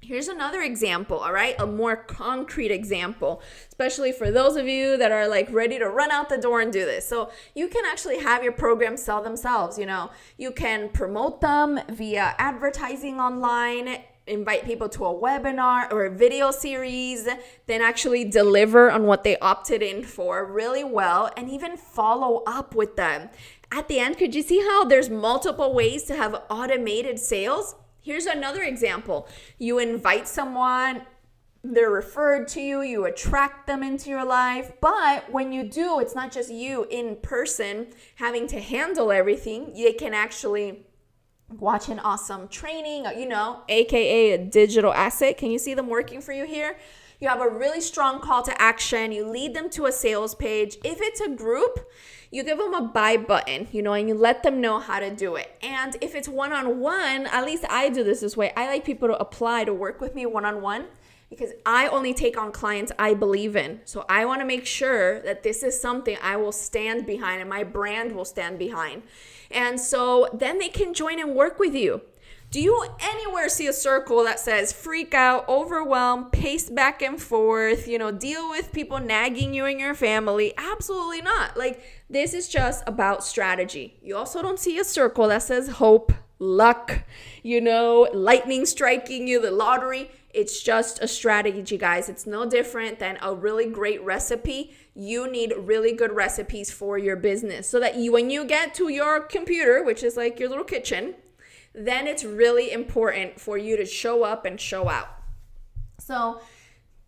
Here's another example, all right? A more concrete example, especially for those of you that are ready to run out the door and do this. So you can actually have your programs sell themselves, You can promote them via advertising online, invite people to a webinar or a video series, then actually deliver on what they opted in for really well, and even follow up with them. At the end, could you see how there's multiple ways to have automated sales? Here's another example. You invite someone, they're referred to you, you attract them into your life. But when you do, it's not just you in person having to handle everything. You can actually watch an awesome training, AKA a digital asset. Can you see them working for you here? You have a really strong call to action. You lead them to a sales page. If it's a group, you give them a buy button, and you let them know how to do it. And if it's one-on-one, at least I do this way. I like people to apply to work with me one-on-one because I only take on clients I believe in. So I want to make sure that this is something I will stand behind and my brand will stand behind. And so then they can join and work with you. Do you anywhere see a circle that says freak out, overwhelm, pace back and forth, deal with people nagging you and your family? Absolutely not. This is just about strategy. You also don't see a circle that says hope, luck, lightning striking you, the lottery. It's just a strategy, guys. It's no different than a really great recipe. You need really good recipes for your business so that when you get to your computer, which is like your little kitchen, then it's really important for you to show up and show out. So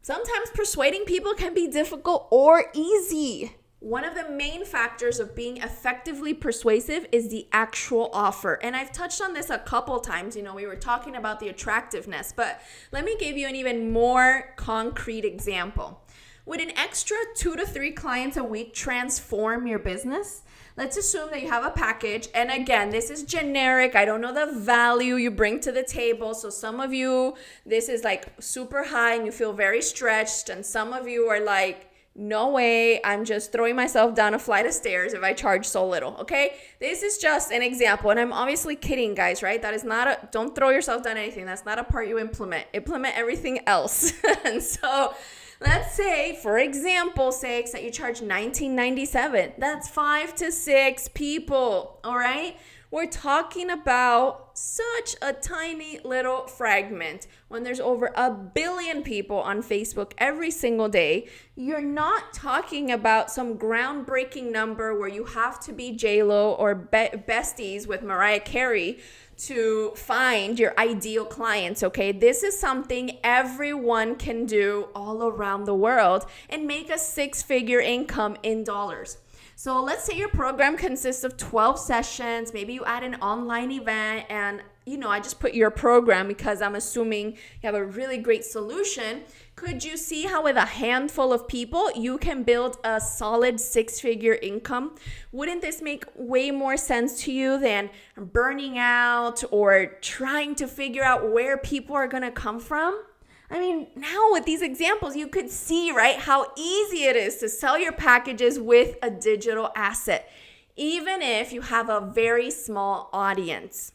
sometimes persuading people can be difficult or easy. One of the main factors of being effectively persuasive is the actual offer. And I've touched on this a couple times. We were talking about the attractiveness, but let me give you an even more concrete example. Would an extra 2 to 3 clients a week transform your business? Let's assume that you have a package. And again, this is generic. I don't know the value you bring to the table. So some of you, this is super high and you feel very stretched. And some of you are like, no way, I'm just throwing myself down a flight of stairs if I charge so little, okay? This is just an example. And I'm obviously kidding, guys, right? That is not don't throw yourself down anything. That's not a part you implement. Implement everything else. And so let's say, for example sakes, that you charge $19.97. That's 5 to 6 people, all right? We're talking about such a tiny little fragment. When there's over 1 billion people on Facebook every single day, you're not talking about some groundbreaking number where you have to be J-Lo or besties with Mariah Carey to find your ideal clients, okay? This is something everyone can do all around the world and make a 6-figure income in dollars. So let's say your program consists of 12 sessions. Maybe you add an online event and, I just put your program because I'm assuming you have a really great solution. Could you see how with a handful of people, you can build a solid 6-figure income? Wouldn't this make way more sense to you than burning out or trying to figure out where people are going to come from? I mean, now with these examples, you could see, right, how easy it is to sell your packages with a digital asset, even if you have a very small audience.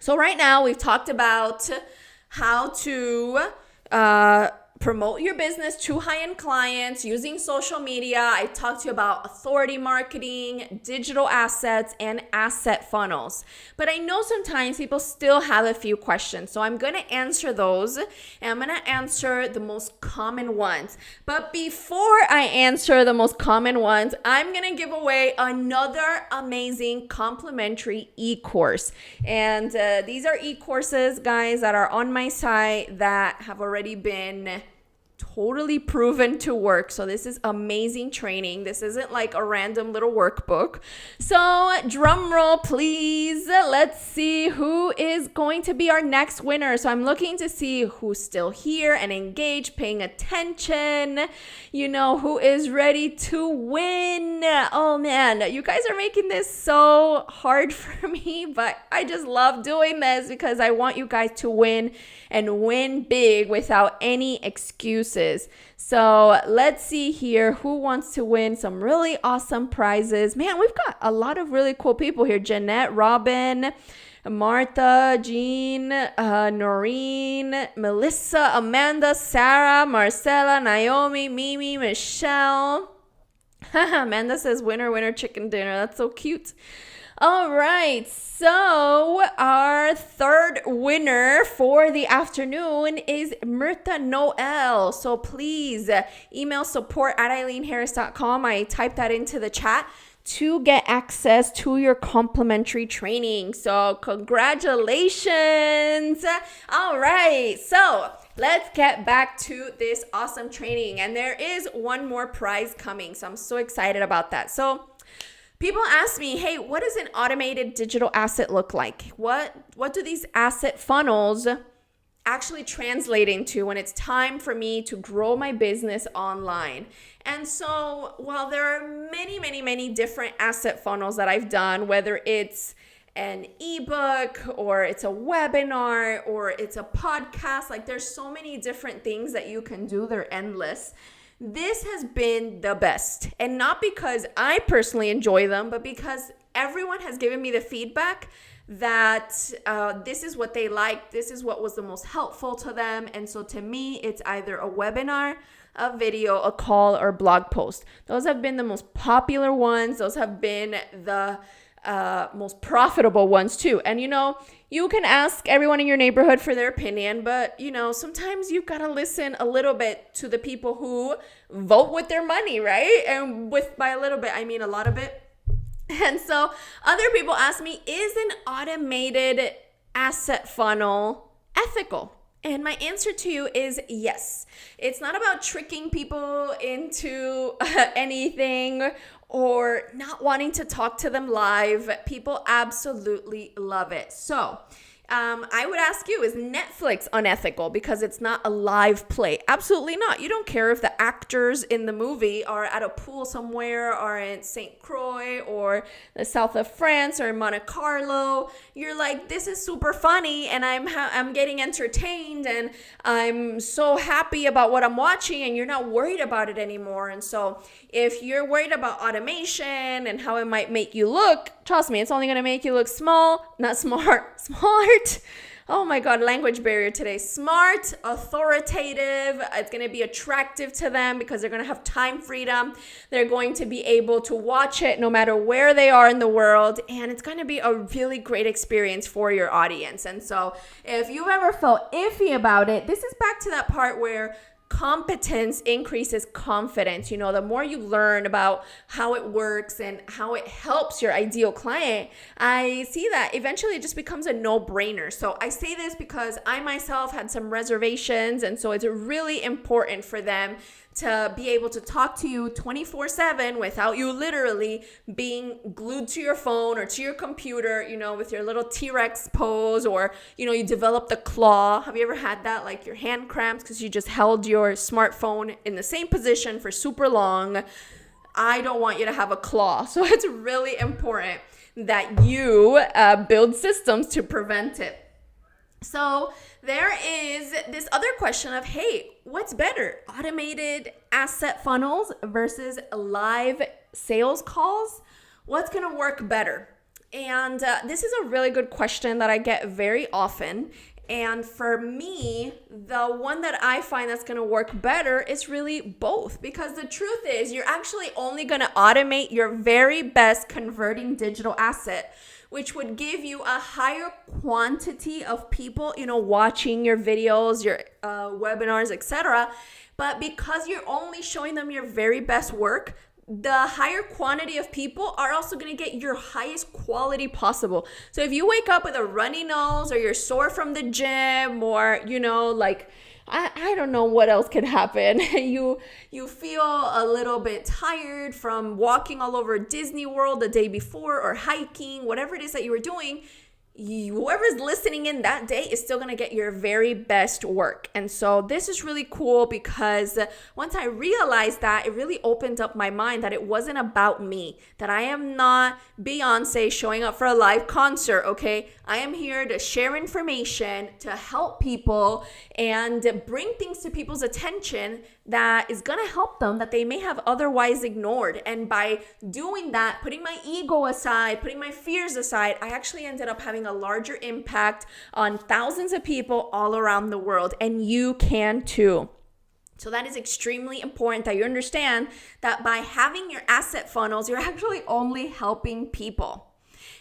So right now, we've talked about how to promote your business to high-end clients using social media. I talked to you about authority marketing, digital assets, and asset funnels. But I know sometimes people still have a few questions. So I'm going to answer those, and I'm going to answer the most common ones. But before I answer the most common ones, I'm going to give away another amazing complimentary e-course. And these are e-courses, guys, that are on my site that have already been totally proven to work. So this is amazing training. This isn't like a random little workbook. So drum roll, please. Let's see who is going to be our next winner. So I'm looking to see who's still here and engaged, paying attention, who is ready to win. Oh man, you guys are making this so hard for me, but I just love doing this because I want you guys to win and win big without any excuses. So let's see here who wants to win some really awesome prizes. Man, we've got a lot of really cool people here. Jeanette, Robin, Martha, Jean, Noreen, Melissa, Amanda, Sarah, Marcella, Naomi, Mimi, Michelle. Amanda says winner, winner, chicken dinner. That's so cute. All right, so our third winner for the afternoon is Myrtha Noel. So please email support@IleanHarris.com. I typed that into the chat to get access to your complimentary training. So congratulations. All right. So let's get back to this awesome training. And there is one more prize coming. So I'm so excited about that. So people ask me, hey, what does an automated digital asset look like? What do these asset funnels actually translate into when it's time for me to grow my business online? And so while there are many, many, many different asset funnels that I've done, whether it's an ebook or it's a webinar or it's a podcast, like there's so many different things that you can do. They're endless. This has been the best. And not because I personally enjoy them, but because everyone has given me the feedback that this is what they like, this is what was the most helpful to them. And so to me, it's either a webinar, a video, a call, or blog post. Those have been the most popular ones. Those have been the most profitable ones too. And you can ask everyone in your neighborhood for their opinion, but sometimes you've got to listen a little bit to the people who vote with their money, right? And by a little bit, I mean a lot of it. And so other people ask me, is an automated asset funnel ethical? And my answer to you is yes. It's not about tricking people into anything or not wanting to talk to them live. People absolutely love it. So I would ask you, is Netflix unethical because it's not a live play? Absolutely not. You don't care if the actors in the movie are at a pool somewhere or in St. Croix or the south of France or in Monte Carlo. You're like, this is super funny and I'm getting entertained and I'm so happy about what I'm watching, and you're not worried about it anymore. And so if you're worried about automation and how it might make you look, trust me, it's only going to make you look small, not smart, smart. Oh my God, language barrier today. Smart, authoritative. It's going to be attractive to them because they're going to have time freedom. They're going to be able to watch it no matter where they are in the world. And it's going to be a really great experience for your audience. And so if you've ever felt iffy about it, this is back to that part where competence increases confidence. The more you learn about how it works and how it helps your ideal client, I see that eventually it just becomes a no-brainer. So I say this because I myself had some reservations, and so it's really important for them to be able to talk to you 24/7 without you literally being glued to your phone or to your computer, with your little T-Rex pose, or, you develop the claw. Have you ever had that? Like your hand cramps because you just held your smartphone in the same position for super long. I don't want you to have a claw. So it's really important that you build systems to prevent it. So there is this other question of, hey, what's better, automated asset funnels versus live sales calls? What's going to work better? And this is a really good question that I get very often. And for me, the one that I find that's going to work better is really both. Because the truth is, you're actually only going to automate your very best converting digital asset, which would give you a higher quantity of people, watching your videos, your webinars, etc. But because you're only showing them your very best work, the higher quantity of people are also going to get your highest quality possible. So if you wake up with a runny nose, or you're sore from the gym, or, I don't know what else could happen. You feel a little bit tired from walking all over Disney World the day before, or hiking, whatever it is that you were doing, whoever's listening in that day is still going to get your very best work. And so this is really cool because once I realized that, it really opened up my mind that it wasn't about me, that I am not Beyonce showing up for a live concert, okay? I am here to share information, to help people, and bring things to people's attention that is going to help them that they may have otherwise ignored. And by doing that, putting my ego aside, putting my fears aside, I actually ended up having a larger impact on thousands of people all around the world. And you can too. So that is extremely important that you understand that by having your asset funnels, you're actually only helping people.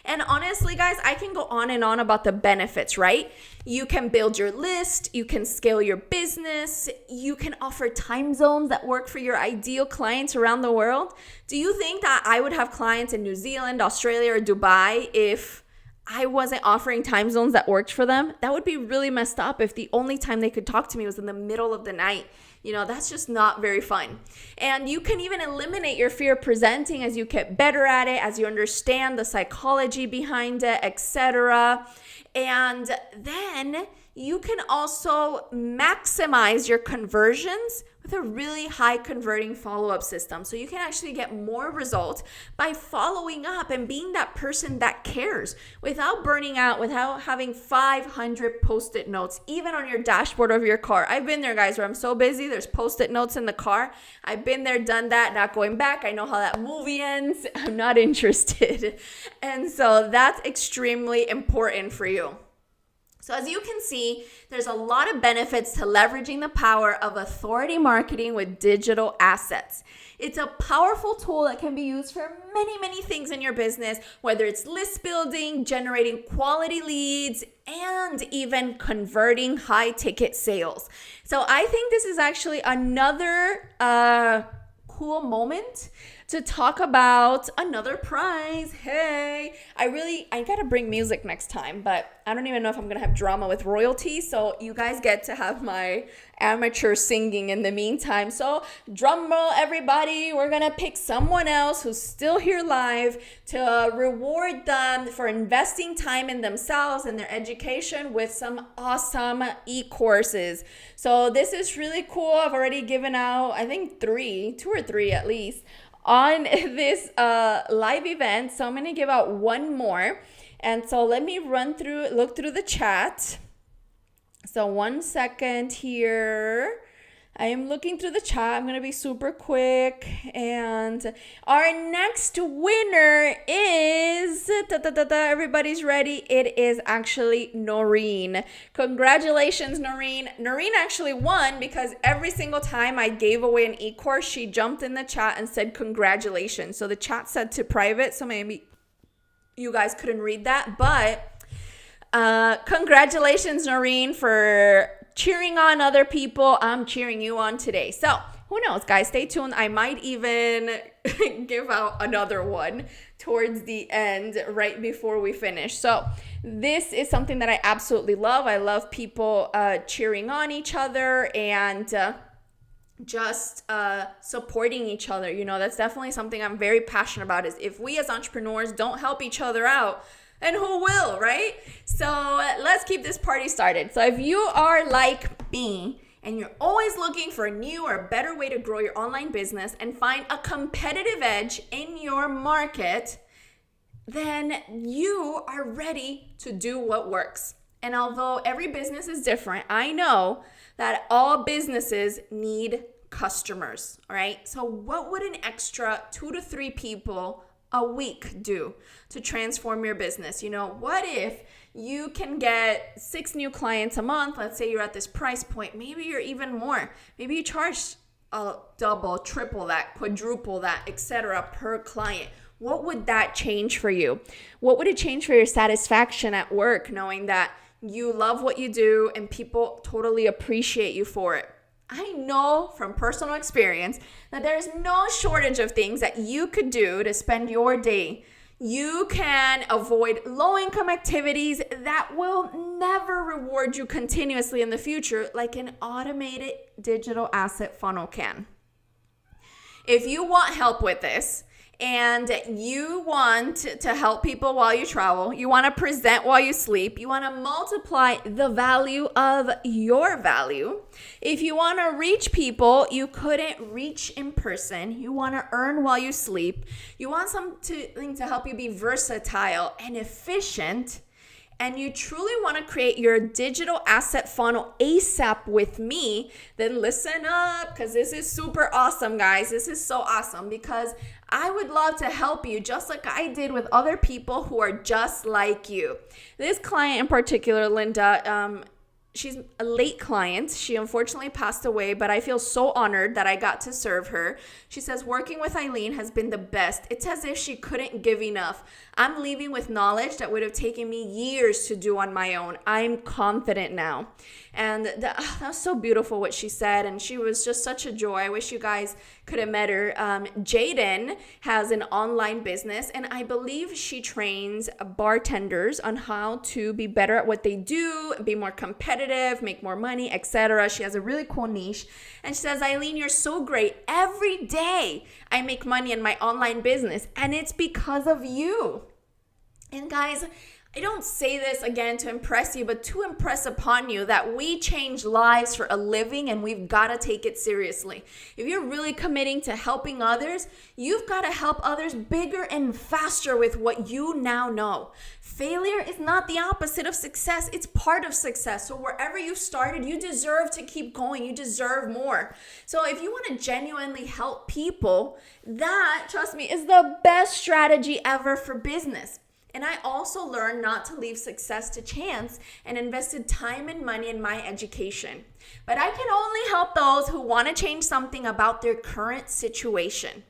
And honestly, guys, I can go on and on about the benefits, right? You can build your list, you can scale your business, you can offer time zones that work for your ideal clients around the world. Do you think that I would have clients in New Zealand, Australia, or Dubai if I wasn't offering time zones that worked for them? That would be really messed up if the only time they could talk to me was in the middle of the night. That's just not very fun. And you can even eliminate your fear of presenting as you get better at it, as you understand the psychology behind it, etc. And then you can also maximize your conversions with a really high converting follow-up system. So you can actually get more results by following up and being that person that cares without burning out, without having 500 post-it notes, even on your dashboard of your car. I've been there, guys, where I'm so busy, there's post-it notes in the car. I've been there, done that, not going back. I know how that movie ends. I'm not interested. And so that's extremely important for you. So as you can see, there's a lot of benefits to leveraging the power of authority marketing with digital assets. It's a powerful tool that can be used for many, many things in your business, whether it's list building, generating quality leads, and even converting high ticket sales. So I think this is actually another cool moment to talk about another prize. Hey, I gotta bring music next time, but I don't even know if I'm gonna have drama with royalty, so you guys get to have my amateur singing in the meantime. So drum roll, everybody. We're gonna pick someone else who's still here live to reward them for investing time in themselves and their education with some awesome e-courses. So this is really cool. I've already given out, I think 2 or 3 at least, on this live event. So I'm going to give out one more. And so let me look through the chat. So 1 second here. I am looking through the chat. I'm going to be super quick. And our next winner is, everybody's ready. It is actually Noreen. Congratulations, Noreen. Noreen actually won because every single time I gave away an e-course, she jumped in the chat and said congratulations. So the chat said to private, so maybe you guys couldn't read that. But congratulations, Noreen, for cheering on other people. I'm cheering you on today. So who knows, guys? Stay tuned. I might even give out another one towards the end right before we finish. So this is something that I absolutely love. I love people cheering on each other and just supporting each other. That's definitely something I'm very passionate about, is if we as entrepreneurs don't help each other out, and who will, right? So let's keep this party started. So if you are like me and you're always looking for a new or better way to grow your online business and find a competitive edge in your market, then you are ready to do what works. And although every business is different, I know that all businesses need customers, all right? So what would an extra 2 to 3 people a week do to transform your business? What if you can get 6 new clients a month? Let's say you're at this price point. Maybe you're even more. Maybe you charge double, triple that, quadruple that, etc. per client. What would that change for you? What would it change for your satisfaction at work, knowing that you love what you do and people totally appreciate you for it? I know from personal experience that there is no shortage of things that you could do to spend your day. You can avoid low-income activities that will never reward you continuously in the future, like an automated digital asset funnel can. If you want help with this, and you want to help people while you travel, you want to present while you sleep, you want to multiply the value of your value. If you want to reach people you couldn't reach in person, you want to earn while you sleep, you want something to help you be versatile and efficient, and you truly want to create your digital asset funnel ASAP with me, then listen up, because this is super awesome, guys. This is so awesome because I would love to help you just like I did with other people who are just like you. This client in particular, Linda, She's a late client. She unfortunately passed away, but I feel so honored that I got to serve her. She says, working with Ilean has been the best. It's as if she couldn't give enough. I'm leaving with knowledge that would have taken me years to do on my own. I'm confident now. And that was so beautiful what she said. And she was just such a joy. I wish you guys could have met her. Jaden has an online business, and I believe she trains bartenders on how to be better at what they do, be more competitive, make more money, etc. She has a really cool niche. And she says, Ilean, you're so great. Every day I make money in my online business, and it's because of you. And guys, I don't say this again to impress you, but to impress upon you that we change lives for a living, and we've got to take it seriously. If you're really committing to helping others, you've got to help others bigger and faster with what you now know. Failure is not the opposite of success. It's part of success. So wherever you started, you deserve to keep going. You deserve more. So if you want to genuinely help people, that, trust me, is the best strategy ever for business. And I also learned not to leave success to chance and invested time and money in my education. But I can only help those who want to change something about their current situation.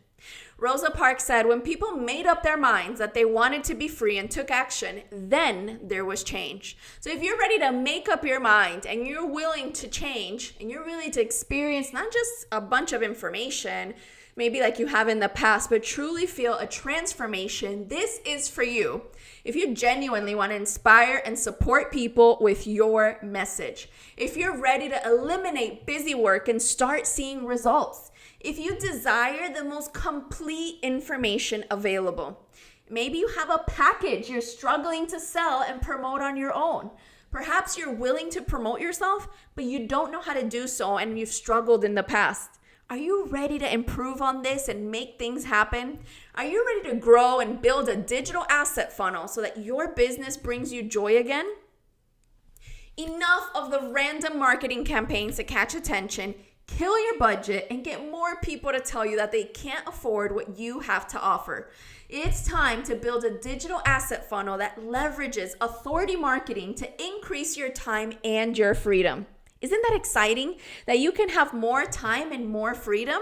Rosa Parks said, when people made up their minds that they wanted to be free and took action, then there was change. So if you're ready to make up your mind and you're willing to change and you're willing to experience not just a bunch of information, maybe like you have in the past, but truly feel a transformation, this is for you. If you genuinely want to inspire and support people with your message. If you're ready to eliminate busy work and start seeing results. If you desire the most complete information available. Maybe you have a package you're struggling to sell and promote on your own. Perhaps you're willing to promote yourself, but you don't know how to do so and you've struggled in the past. Are you ready to improve on this and make things happen? Are you ready to grow and build a digital asset funnel so that your business brings you joy again? Enough of the random marketing campaigns to catch attention, kill your budget, and get more people to tell you that they can't afford what you have to offer. It's time to build a digital asset funnel that leverages authority marketing to increase your time and your freedom. Isn't that exciting that you can have more time and more freedom?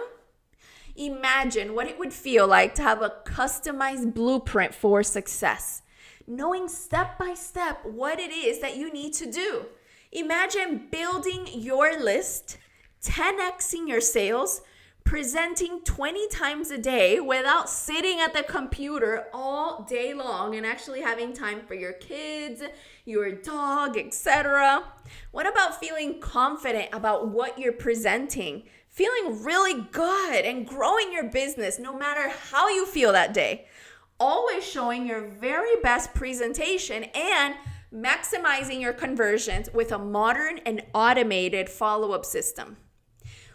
Imagine what it would feel like to have a customized blueprint for success, knowing step by step what it is that you need to do. Imagine building your list, 10xing your sales, presenting 20 times a day without sitting at the computer all day long and actually having time for your kids, your dog, etc. What about feeling confident about what you're presenting? Feeling really good and growing your business no matter how you feel that day. Always showing your very best presentation and maximizing your conversions with a modern and automated follow-up system.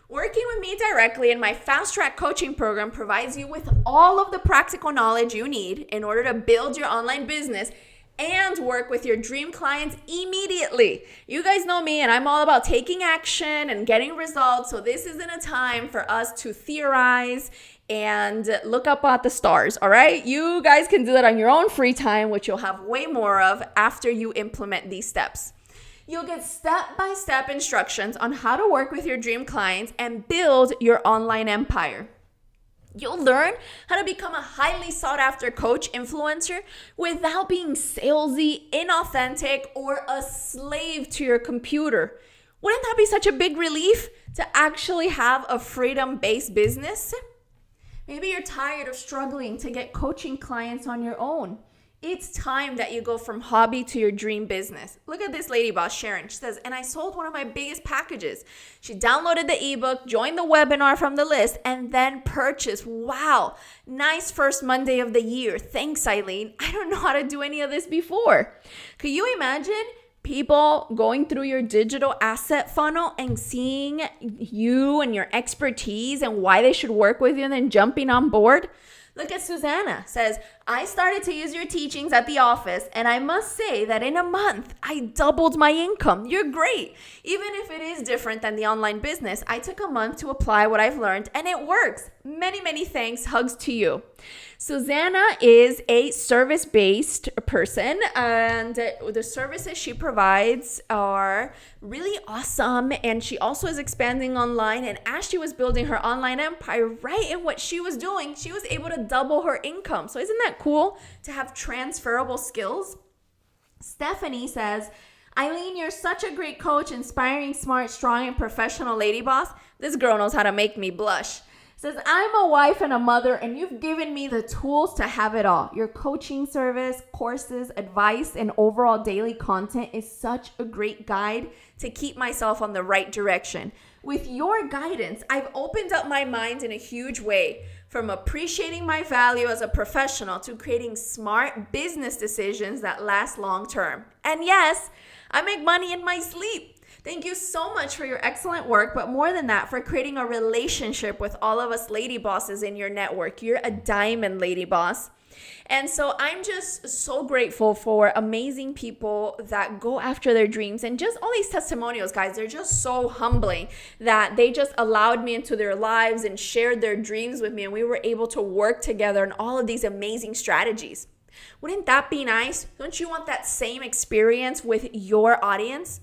Working with me directly in my Fast Track coaching program provides you with all of the practical knowledge you need in order to build your online business and work with your dream clients immediately. You guys know me, and I'm all about taking action and getting results. So this isn't a time for us to theorize and look up at the stars, all right? You guys can do that on your own free time, which you'll have way more of after you implement these steps. You'll get step-by-step instructions on how to work with your dream clients and build your online empire. You'll learn how to become a highly sought-after coach influencer without being salesy, inauthentic, or a slave to your computer. Wouldn't that be such a big relief to actually have a freedom-based business? Maybe you're tired of struggling to get coaching clients on your own. It's time that you go from hobby to your dream business. Look at this lady boss, Sharon. She says, and I sold one of my biggest packages. She downloaded the ebook, joined the webinar from the list, and then purchased. Wow, nice first Monday of the year. Thanks, Ilean. I don't know how to do any of this before. Could you imagine people going through your digital asset funnel and seeing you and your expertise and why they should work with you and then jumping on board? Look at Susanna. Says, I started to use your teachings at the office, and I must say that in a month, I doubled my income. You're great. Even if it is different than the online business, I took a month to apply what I've learned, and it works. Many, many thanks. Hugs to you. Susanna is a service-based person, and the services she provides are really awesome, and she also is expanding online. And as she was building her online empire, right in what she was doing, she was able to double her income. So isn't that cool to have transferable skills? Stephanie says, Ilean, you're such a great coach, inspiring, smart, strong, and professional lady boss. This girl knows how to make me blush. Says, I'm a wife and a mother, and you've given me the tools to have it all. Your coaching service, courses, advice, and overall daily content is such a great guide to keep myself on the right direction. With your guidance, I've opened up my mind in a huge way, from appreciating my value as a professional to creating smart business decisions that last long term. And yes, I make money in my sleep. Thank you so much for your excellent work, but more than that, for creating a relationship with all of us lady bosses in your network. You're a diamond lady boss. And so I'm just so grateful for amazing people that go after their dreams, and just all these testimonials, guys, they're just so humbling that they just allowed me into their lives and shared their dreams with me, and we were able to work together on all of these amazing strategies. Wouldn't that be nice? Don't you want that same experience with your audience?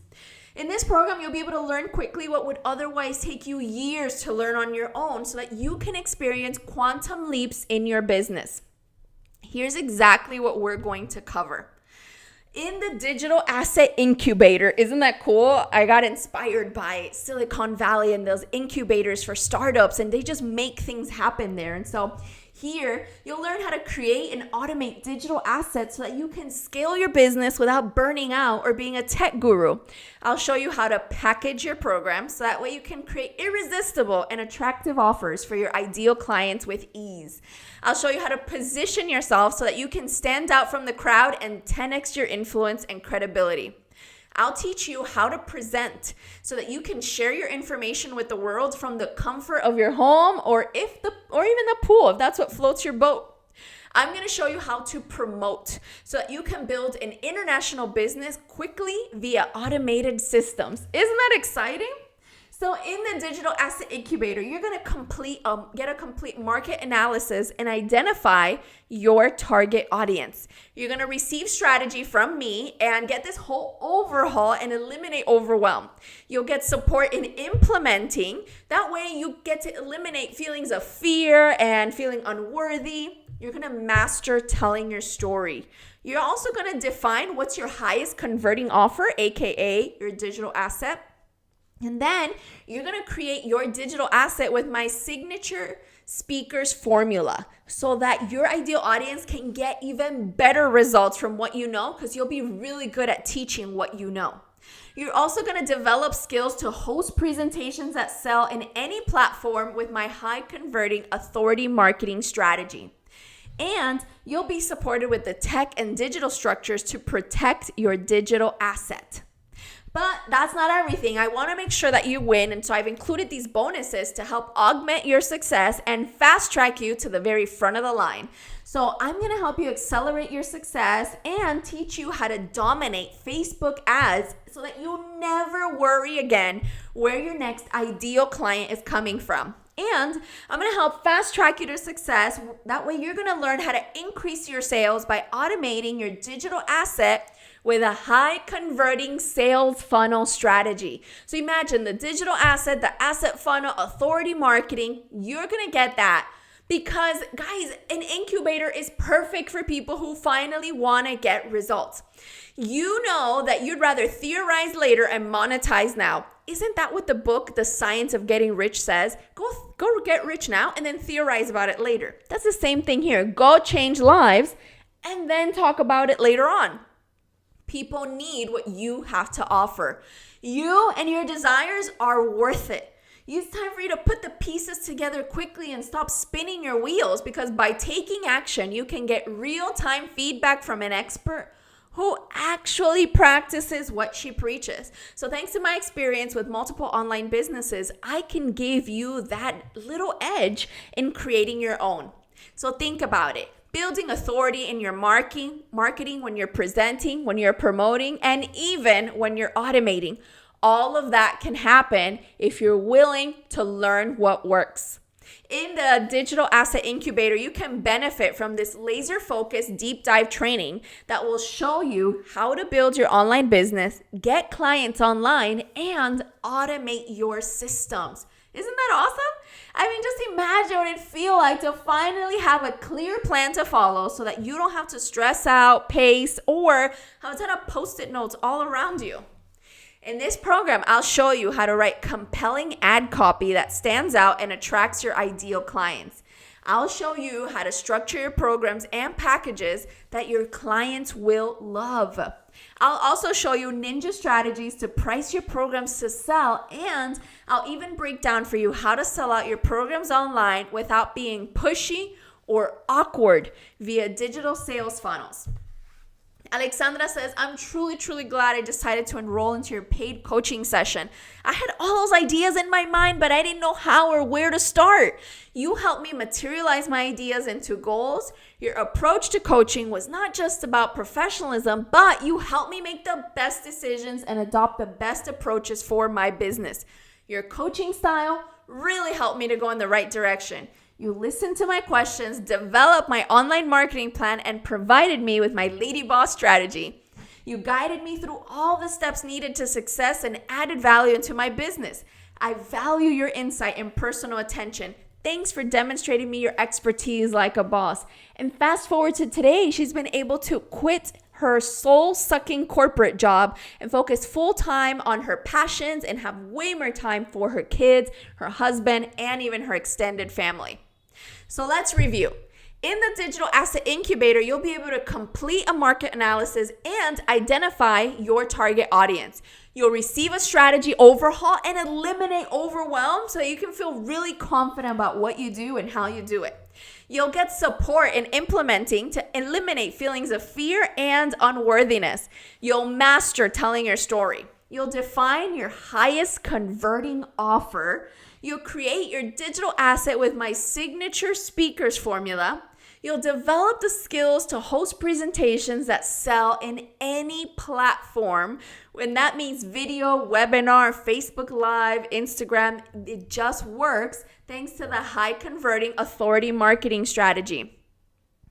In this program, you'll be able to learn quickly what would otherwise take you years to learn on your own, so that you can experience quantum leaps in your business. Here's exactly what we're going to cover. In the digital asset incubator, isn't that cool? I got inspired by Silicon Valley and those incubators for startups, and they just make things happen there. And so here, you'll learn how to create and automate digital assets so that you can scale your business without burning out or being a tech guru. I'll show you how to package your program so that way you can create irresistible and attractive offers for your ideal clients with ease. I'll show you how to position yourself so that you can stand out from the crowd and 10x your influence and credibility. I'll teach you how to present so that you can share your information with the world from the comfort of your home or even the pool, if that's what floats your boat. I'm going to show you how to promote so that you can build an international business quickly via automated systems. Isn't that exciting? So in the digital asset incubator, you're going to get a complete market analysis and identify your target audience. You're going to receive strategy from me and get this whole overhaul and eliminate overwhelm. You'll get support in implementing. That way you get to eliminate feelings of fear and feeling unworthy. You're going to master telling your story. You're also going to define what's your highest converting offer, aka your digital asset. And then you're going to create your digital asset with my signature speakers formula so that your ideal audience can get even better results from what you know, because you'll be really good at teaching what you know. You're also going to develop skills to host presentations that sell in any platform with my high converting authority marketing strategy. And you'll be supported with the tech and digital structures to protect your digital asset. But that's not everything. I want to make sure that you win. And so I've included these bonuses to help augment your success and fast track you to the very front of the line. So I'm going to help you accelerate your success and teach you how to dominate Facebook ads so that you'll never worry again where your next ideal client is coming from. And I'm going to help fast track you to success. That way you're going to learn how to increase your sales by automating your digital asset with a high converting sales funnel strategy. So imagine the digital asset, the asset funnel, authority marketing. You're going to get that because, guys, an incubator is perfect for people who finally want to get results. You know that you'd rather theorize later and monetize now. Isn't that what the book, The Science of Getting Rich, says? Go get rich now and then theorize about it later. That's the same thing here. Go change lives and then talk about it later on. People need what you have to offer. You and your desires are worth it. It's time for you to put the pieces together quickly and stop spinning your wheels, because by taking action, you can get real-time feedback from an expert who actually practices what she preaches. So thanks to my experience with multiple online businesses, I can give you that little edge in creating your own. So think about it. building authority in your marketing, when you're presenting, when you're promoting, and even when you're automating. All of that can happen if you're willing to learn what works. In the Digital Asset Incubator, you can benefit from this laser-focused deep dive training that will show you how to build your online business, get clients online, and automate your systems. Isn't that awesome? I mean, just imagine what it'd feel like to finally have a clear plan to follow so that you don't have to stress out, pace, or have a ton of Post-it notes all around you. In this program, I'll show you how to write compelling ad copy that stands out and attracts your ideal clients. I'll show you how to structure your programs and packages that your clients will love. I'll also show you ninja strategies to price your programs to sell, and I'll even break down for you how to sell out your programs online without being pushy or awkward via digital sales funnels. Alexandra says, I'm truly glad I decided to enroll into your paid coaching session. I had all those ideas in my mind, but I didn't know how or where to start. You helped me materialize my ideas into goals. Your approach to coaching was not just about professionalism, but you helped me make the best decisions and adopt the best approaches for my business. Your coaching style really helped me to go in the right direction. You listened to my questions, developed my online marketing plan, and provided me with my Lady Boss strategy. You guided me through all the steps needed to success and added value into my business. I value your insight and personal attention. Thanks for demonstrating me your expertise like a boss. And fast forward to today, she's been able to quit her soul-sucking corporate job and focus full-time on her passions and have way more time for her kids, her husband, and even her extended family. So let's review. In the Digital Asset Incubator, you'll be able to complete a market analysis and identify your target audience. You'll receive a strategy overhaul and eliminate overwhelm so you can feel really confident about what you do and how you do it. You'll get support in implementing to eliminate feelings of fear and unworthiness. You'll master telling your story. You'll define your highest converting offer. You'll create your digital asset with my signature speakers formula. You'll develop the skills to host presentations that sell in any platform. And that means video, webinar, Facebook Live, Instagram. It just works thanks to the high converting authority marketing strategy.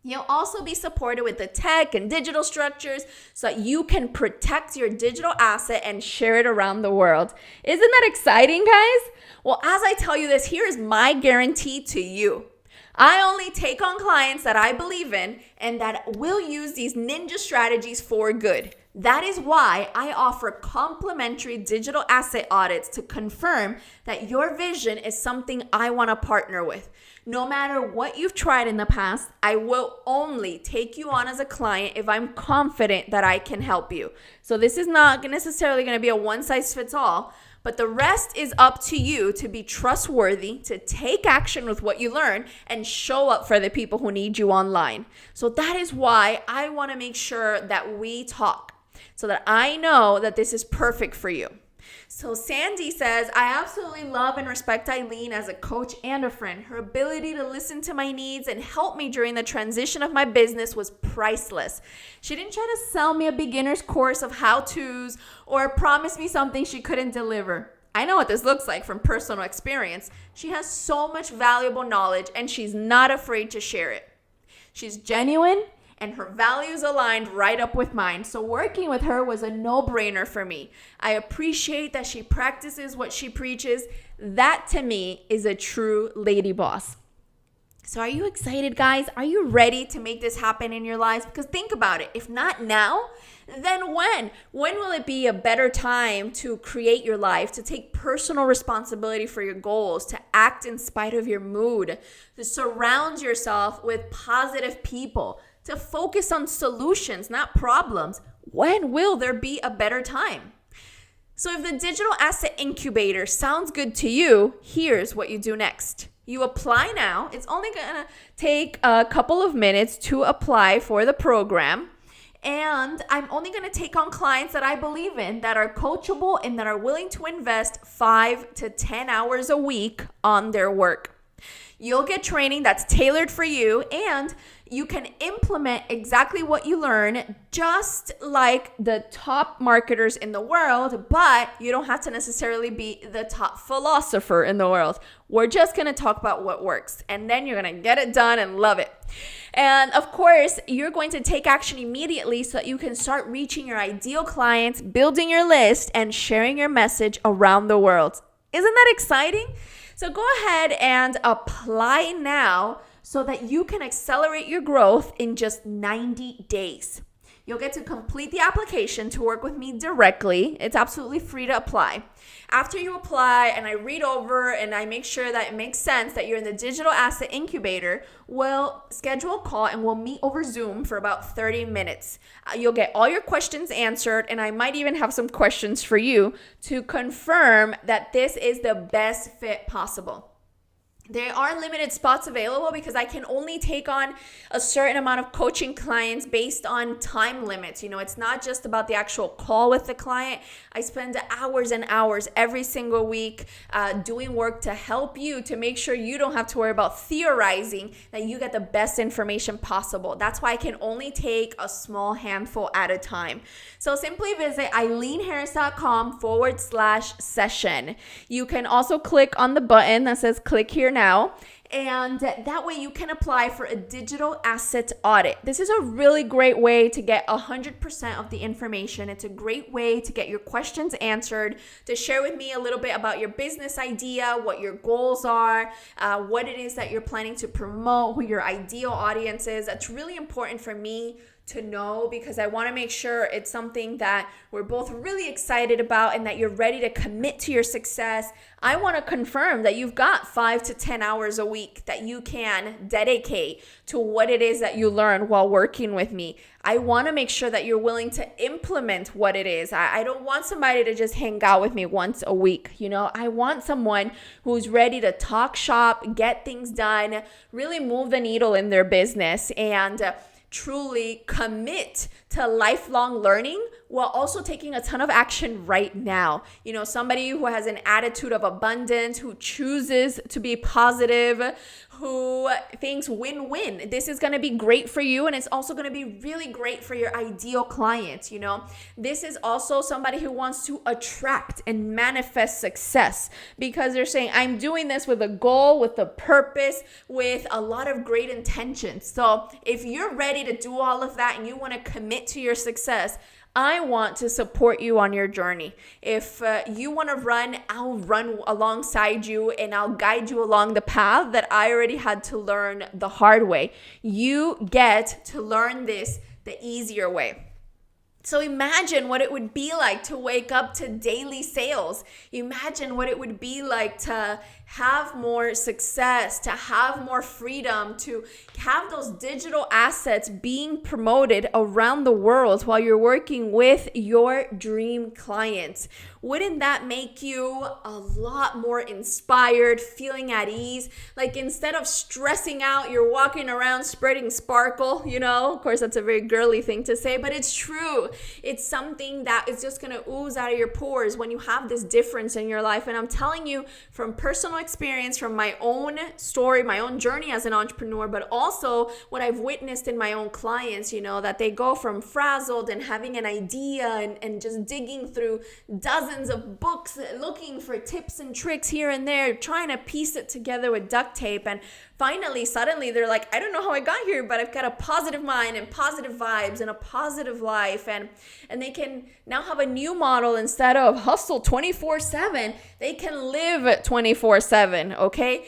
You'll also be supported with the tech and digital structures so that you can protect your digital asset and share it around the world. Isn't that exciting, guys? Well, as I tell you this, here is my guarantee to you. I only take on clients that I believe in and that will use these ninja strategies for good. That is why I offer complimentary digital asset audits to confirm that your vision is something I want to partner with. No matter what you've tried in the past, I will only take you on as a client if I'm confident that I can help you. So this is not necessarily going to be a one-size-fits-all, but the rest is up to you to be trustworthy, to take action with what you learn, and show up for the people who need you online. So that is why I want to make sure that we talk so that I know that this is perfect for you. So Sandy says, I absolutely love and respect Ilean as a coach and a friend. Her ability to listen to my needs and help me during the transition of my business was priceless. She didn't try to sell me a beginner's course of how-tos or promise me something she couldn't deliver. I know what this looks like from personal experience. She has so much valuable knowledge and she's not afraid to share it. She's genuine and her values aligned right up with mine. So working with her was a no-brainer for me. I appreciate that she practices what she preaches. That to me is a true lady boss. So are you excited, guys? Are you ready to make this happen in your lives? Because think about it. If not now, then when? When will it be a better time to create your life, to take personal responsibility for your goals, to act in spite of your mood, to surround yourself with positive people, to focus on solutions, not problems? When will there be a better time? So if the Digital Asset Incubator sounds good to you, here's what you do next. You apply now. It's only going to take a couple of minutes to apply for the program. And I'm only going to take on clients that I believe in, that are coachable and that are willing to invest 5 to 10 hours a week on their work. You'll get training that's tailored for you, and you can implement exactly what you learn just like the top marketers in the world, but you don't have to necessarily be the top philosopher in the world. We're just going to talk about what works, and then you're going to get it done and love it. And of course, you're going to take action immediately so that you can start reaching your ideal clients, building your list, and sharing your message around the world. Isn't that exciting? So go ahead and apply now so that you can accelerate your growth in just 90 days. You'll get to complete the application to work with me directly. It's absolutely free to apply. After you apply and I read over and I make sure that it makes sense that you're in the digital asset incubator, we'll schedule a call and we'll meet over Zoom for about 30 minutes. You'll get all your questions answered, and I might even have some questions for you to confirm that this is the best fit possible. There are limited spots available because I can only take on a certain amount of coaching clients based on time limits. It's not just about the actual call with the client. I spend hours and hours every single week doing work to help you, to make sure you don't have to worry about theorizing, that you get the best information possible. That's why I can only take a small handful at a time. So simply visit ileanharris.com/session. You can also click on the button that says click here now. And that way you can apply for a digital asset audit. This is a really great way to get 100% of the information. It's a great way to get your questions answered, to share with me a little bit about your business idea, what your goals are, what it is that you're planning to promote, who your ideal audience is. That's really important for me to know, because I want to make sure it's something that we're both really excited about and that you're ready to commit to your success. I want to confirm that you've got 5 to 10 hours a week that you can dedicate to what it is that you learn while working with me. I want to make sure that you're willing to implement what it is. I don't want somebody to just hang out with me once a week. I want someone who's ready to talk shop, get things done, really move the needle in their business, and truly commit to lifelong learning while also taking a ton of action right now. Somebody who has an attitude of abundance, who chooses to be positive, who thinks win-win. This is going to be great for you, and it's also going to be really great for your ideal clients. This is also somebody who wants to attract and manifest success, because they're saying, I'm doing this with a goal, with a purpose, with a lot of great intentions. So if you're ready to do all of that and you want to commit to your success, I want to support you on your journey. If you want to run, I'll run alongside you, and I'll guide you along the path that I already had to learn the hard way. You get to learn this the easier way. So imagine what it would be like to wake up to daily sales. Imagine what it would be like to have more success, to have more freedom, to have those digital assets being promoted around the world while you're working with your dream clients. Wouldn't that make you a lot more inspired, feeling at ease? Like, instead of stressing out, you're walking around spreading sparkle, Of course, that's a very girly thing to say, but it's true. It's something that is just going to ooze out of your pores when you have this difference in your life. And I'm telling you from personal experience, from my own story, my own journey as an entrepreneur, but also what I've witnessed in my own clients, that they go from frazzled and having an idea and just digging through dozens of books, looking for tips and tricks here and there, trying to piece it together with duct tape. And finally, suddenly they're like, I don't know how I got here, but I've got a positive mind and positive vibes and a positive life. And they can now have a new model. Instead of hustle 24/7, they can live 24/7. Okay.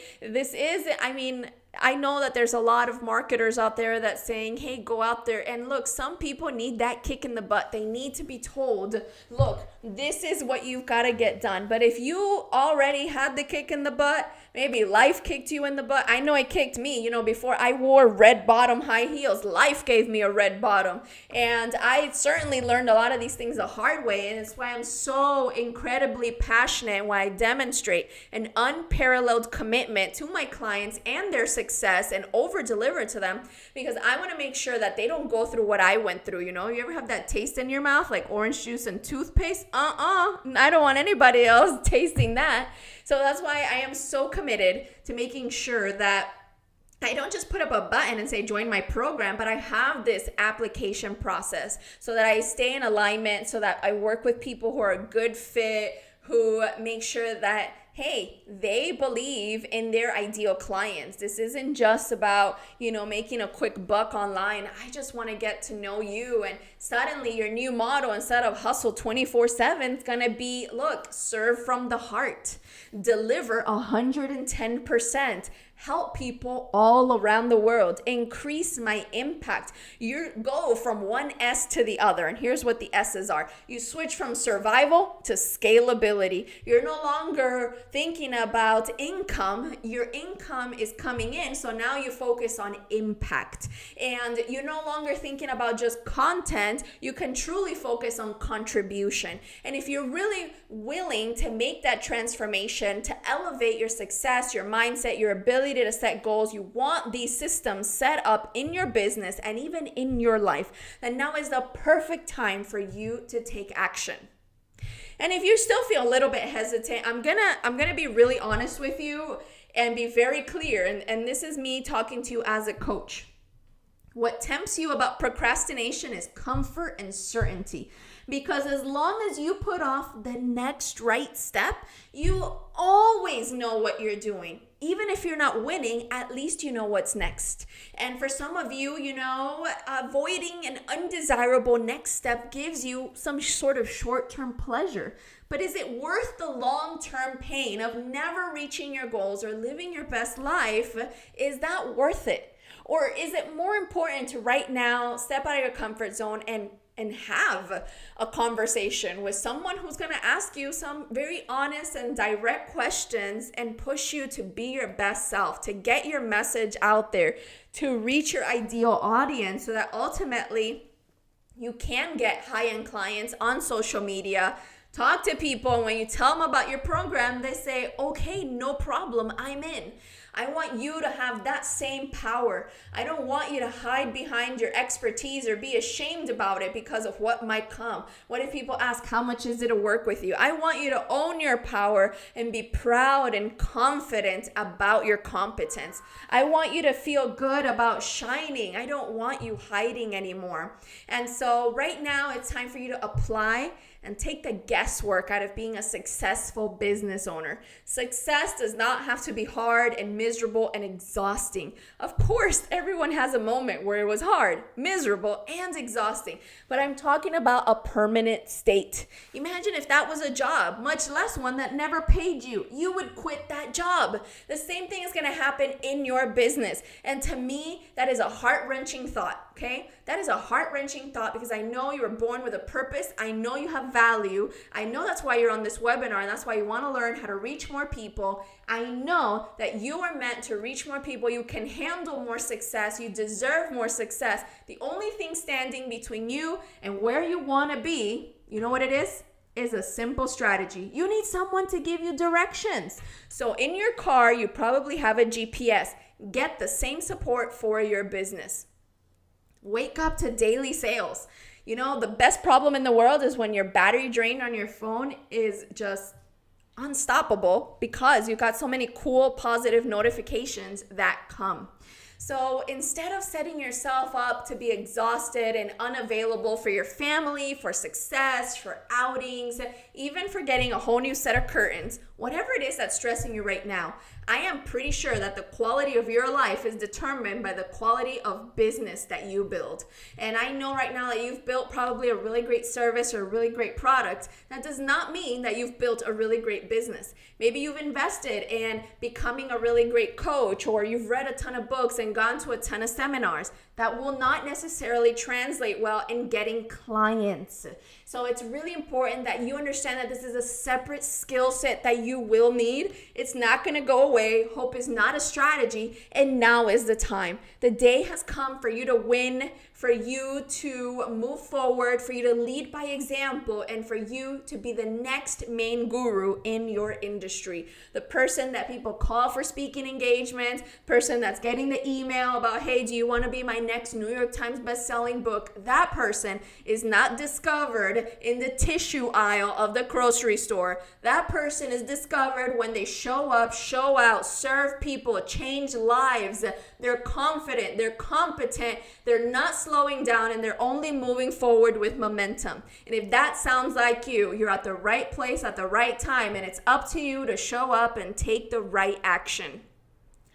I know that there's a lot of marketers out there that's saying, hey, go out there. And look, some people need that kick in the butt. They need to be told, look, this is what you've got to get done. But if you already had the kick in the butt, maybe life kicked you in the butt. I know it kicked me. Before I wore red bottom high heels, life gave me a red bottom. And I certainly learned a lot of these things the hard way. And it's why I'm so incredibly passionate, why I demonstrate an unparalleled commitment to my clients and their success success and over deliver to them, because I want to make sure that they don't go through what I went through. You ever have that taste in your mouth like orange juice and toothpaste? I don't want anybody else tasting that. So that's why I am so committed to making sure that I don't just put up a button and say, join my program, but I have this application process so that I stay in alignment, so that I work with people who are a good fit, who make sure that, hey, they believe in their ideal clients. This isn't just about, making a quick buck online. I just want to get to know you. And suddenly your new motto, instead of hustle 24/7, is going to be, look, serve from the heart, deliver 110%. Help people all around the world, increase my impact. You go from one S to the other, and here's what the S's are. You switch from survival to scalability. You're no longer thinking about income. Your income is coming in, so now you focus on impact. And you're no longer thinking about just content. You can truly focus on contribution. And if you're really willing to make that transformation, to elevate your success, your mindset, your ability to set goals, you want these systems set up in your business and even in your life, then now is the perfect time for you to take action. And if you still feel a little bit hesitant, I'm gonna be really honest with you and be very clear. And this is me talking to you as a coach. What tempts you about procrastination is comfort and certainty. Because as long as you put off the next right step, you always know what you're doing. Even if you're not winning, at least you know what's next. And for some of you, avoiding an undesirable next step gives you some sort of short-term pleasure. But is it worth the long-term pain of never reaching your goals or living your best life? Is that worth it? Or is it more important to right now step out of your comfort zone and have a conversation with someone who's going to ask you some very honest and direct questions and push you to be your best self, to get your message out there, to reach your ideal audience, so that ultimately you can get high-end clients on social media. Talk to people, and when you tell them about your program, they say, okay, no problem, I'm in. I want you to have that same power. I don't want you to hide behind your expertise or be ashamed about it because of what might come. What if people ask, how much is it to work with you? I want you to own your power and be proud and confident about your competence. I want you to feel good about shining. I don't want you hiding anymore. And so right now it's time for you to apply and take the guesswork out of being a successful business owner. Success does not have to be hard and miserable and exhausting. Of course, everyone has a moment where it was hard, miserable, and exhausting, but I'm talking about a permanent state. Imagine if that was a job, much less one that never paid you. You would quit that job. The same thing is gonna happen in your business. And to me, that is a heart-wrenching thought, okay? That is a heart-wrenching thought, because I know you were born with a purpose. I know you have value. I know that's why you're on this webinar, and that's why you want to learn how to reach more people. I know that you are meant to reach more people. You can handle more success. You deserve more success. The only thing standing between you and where you want to be, you know what it is a simple strategy. You need someone to give you directions. So in your car, you probably have a GPS. Get the same support for your business. Wake up to daily sales. The best problem in the world is when your battery drain on your phone is just unstoppable because you've got so many cool, positive notifications that come. So instead of setting yourself up to be exhausted and unavailable for your family, for success, for outings, even for getting a whole new set of curtains, whatever it is that's stressing you right now, I am pretty sure that the quality of your life is determined by the quality of business that you build. And I know right now that you've built probably a really great service or a really great product. That does not mean that you've built a really great business. Maybe you've invested in becoming a really great coach, or you've read a ton of books and gone to a ton of seminars. That will not necessarily translate well in getting clients. So it's really important that you understand that this is a separate skill set that you will need. It's not going to go away. Hope is not a strategy, and now is the time. The day has come for you to win, for you to move forward, for you to lead by example, and for you to be the next main guru in your industry. The person that people call for speaking engagements, person that's getting the email about, hey, do you want to be my next New York Times best-selling book? That person is not discovered in the tissue aisle of the grocery store. That person is discovered when they show up, show out, serve people, change lives. They're confident, they're competent, they're not slowing down, and they're only moving forward with momentum. And if that sounds like you, you're at the right place at the right time, and it's up to you to show up and take the right action.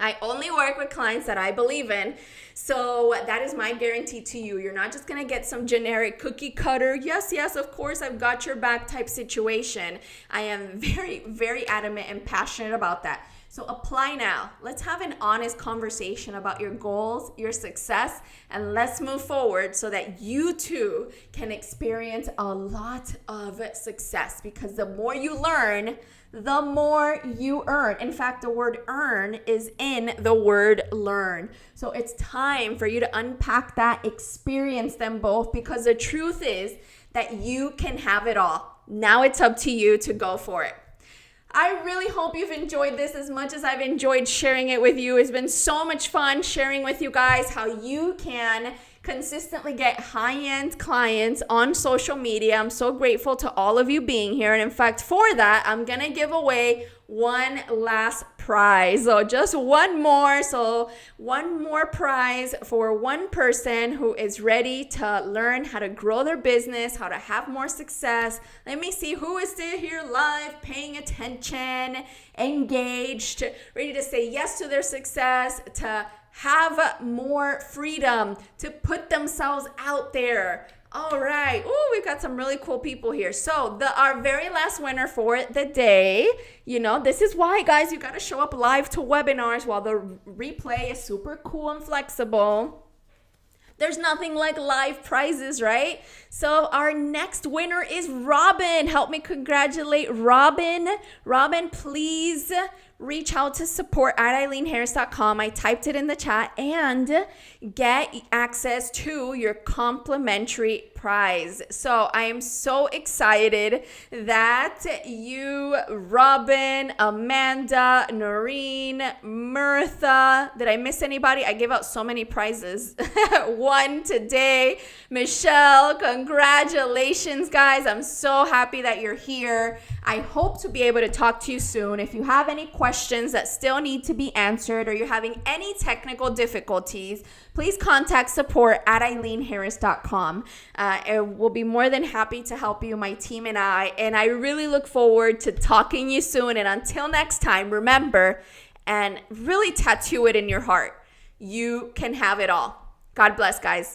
I only work with clients that I believe in, so that is my guarantee to you. You're not just going to get some generic cookie cutter, yes, of course, I've got your back type situation. I am very, very adamant and passionate about that. So apply now. Let's have an honest conversation about your goals, your success, and let's move forward so that you too can experience a lot of success, because the more you learn, the more you earn. In fact, the word earn is in the word learn. So it's time for you to unpack that, experience them both, because the truth is that you can have it all. Now it's up to you to go for it. I really hope you've enjoyed this as much as I've enjoyed sharing it with you. It's been so much fun sharing with you guys how you can consistently get high-end clients on social media. I'm so grateful to all of you being here. And in fact, for that, I'm going to give away one last prize. So just one more. So one more prize for one person who is ready to learn how to grow their business, how to have more success. Let me see who is still here live, paying attention, engaged, ready to say yes to their success, to have more freedom, to put themselves out there. All right. Oh, we've got some really cool people here. So our very last winner for the day, this is why, guys, you got to show up live to webinars while the replay is super cool and flexible. There's nothing like live prizes, right? So our next winner is Robin. Help me congratulate Robin. Robin, please reach out to support@ileanharris.com. I typed it in the chat, and get access to your complimentary prize. So I am so excited that you, Robin, Amanda, Noreen, Mirtha, did I miss anybody? I gave out so many prizes. One today. Michelle, congratulations, guys. I'm so happy that you're here. I hope to be able to talk to you soon. If you have any questions that still need to be answered, or you're having any technical difficulties, please contact support@ileanharris.com. We'll be more than happy to help you, my team and I really look forward to talking to you soon. And until next time, remember, and really tattoo it in your heart, you can have it all. God bless, guys.